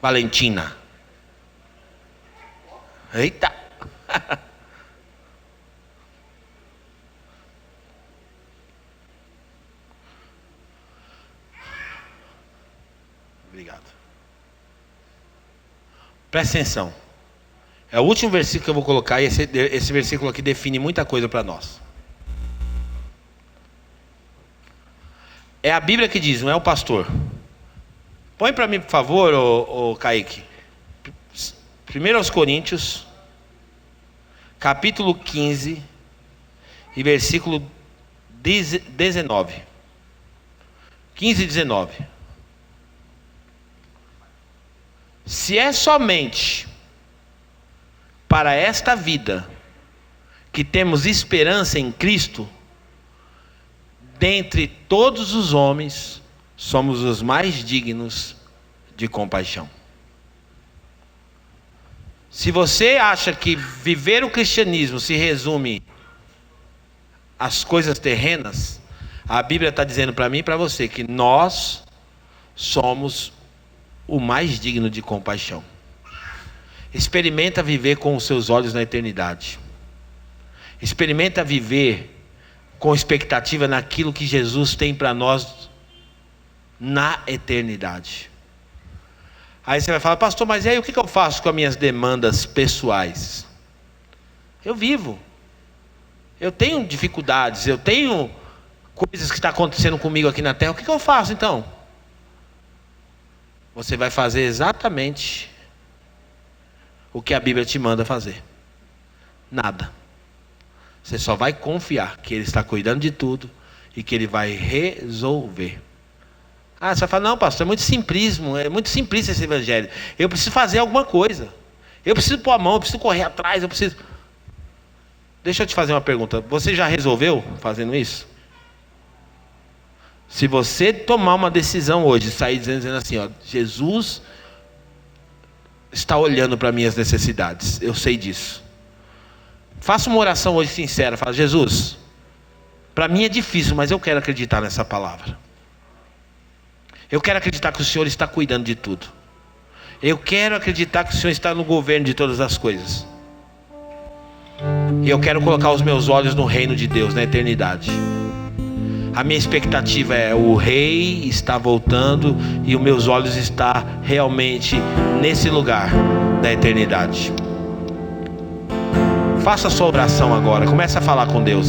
Valentina. Eita. Obrigado. Presta atenção. É o último versículo que eu vou colocar, e esse versículo aqui define muita coisa para nós. É a Bíblia que diz, não é o pastor. Põe para mim, por favor, ô Kaique. 1 Coríntios, capítulo 15, e versículo 19. 15 e 19. Se é somente para esta vida que temos esperança em Cristo, dentre todos os homens, somos os mais dignos de compaixão. Se você acha que viver o cristianismo se resume às coisas terrenas, a Bíblia está dizendo para mim e para você que nós somos o mais digno de compaixão. Experimenta viver com os seus olhos na eternidade. Experimenta viver com expectativa naquilo que Jesus tem para nós na eternidade. Aí você vai falar: pastor, mas e aí o que eu faço com as minhas demandas pessoais? Eu vivo. Eu tenho dificuldades, eu tenho coisas que estão acontecendo comigo aqui na terra. O que eu faço então? Você vai fazer exatamente o que a Bíblia te manda fazer. Nada. Você só vai confiar que Ele está cuidando de tudo e que Ele vai resolver. Você vai falar: não, pastor, é muito simplismo, é muito simplista esse evangelho. Eu preciso fazer alguma coisa. Eu preciso pôr a mão, eu preciso correr atrás, eu preciso... Deixa eu te fazer uma pergunta. Você já resolveu fazendo isso? Se você tomar uma decisão hoje, sair dizendo assim, Jesus está olhando para minhas necessidades, eu sei disso. Faça uma oração hoje sincera, fala: Jesus, para mim é difícil, mas eu quero acreditar nessa palavra. Eu quero acreditar que o Senhor está cuidando de tudo. Eu quero acreditar que o Senhor está no governo de todas as coisas. E eu quero colocar os meus olhos no reino de Deus, na eternidade. A minha expectativa é: o rei está voltando e os meus olhos estão realmente nesse lugar da eternidade. Faça a sua oração agora. Comece a falar com Deus.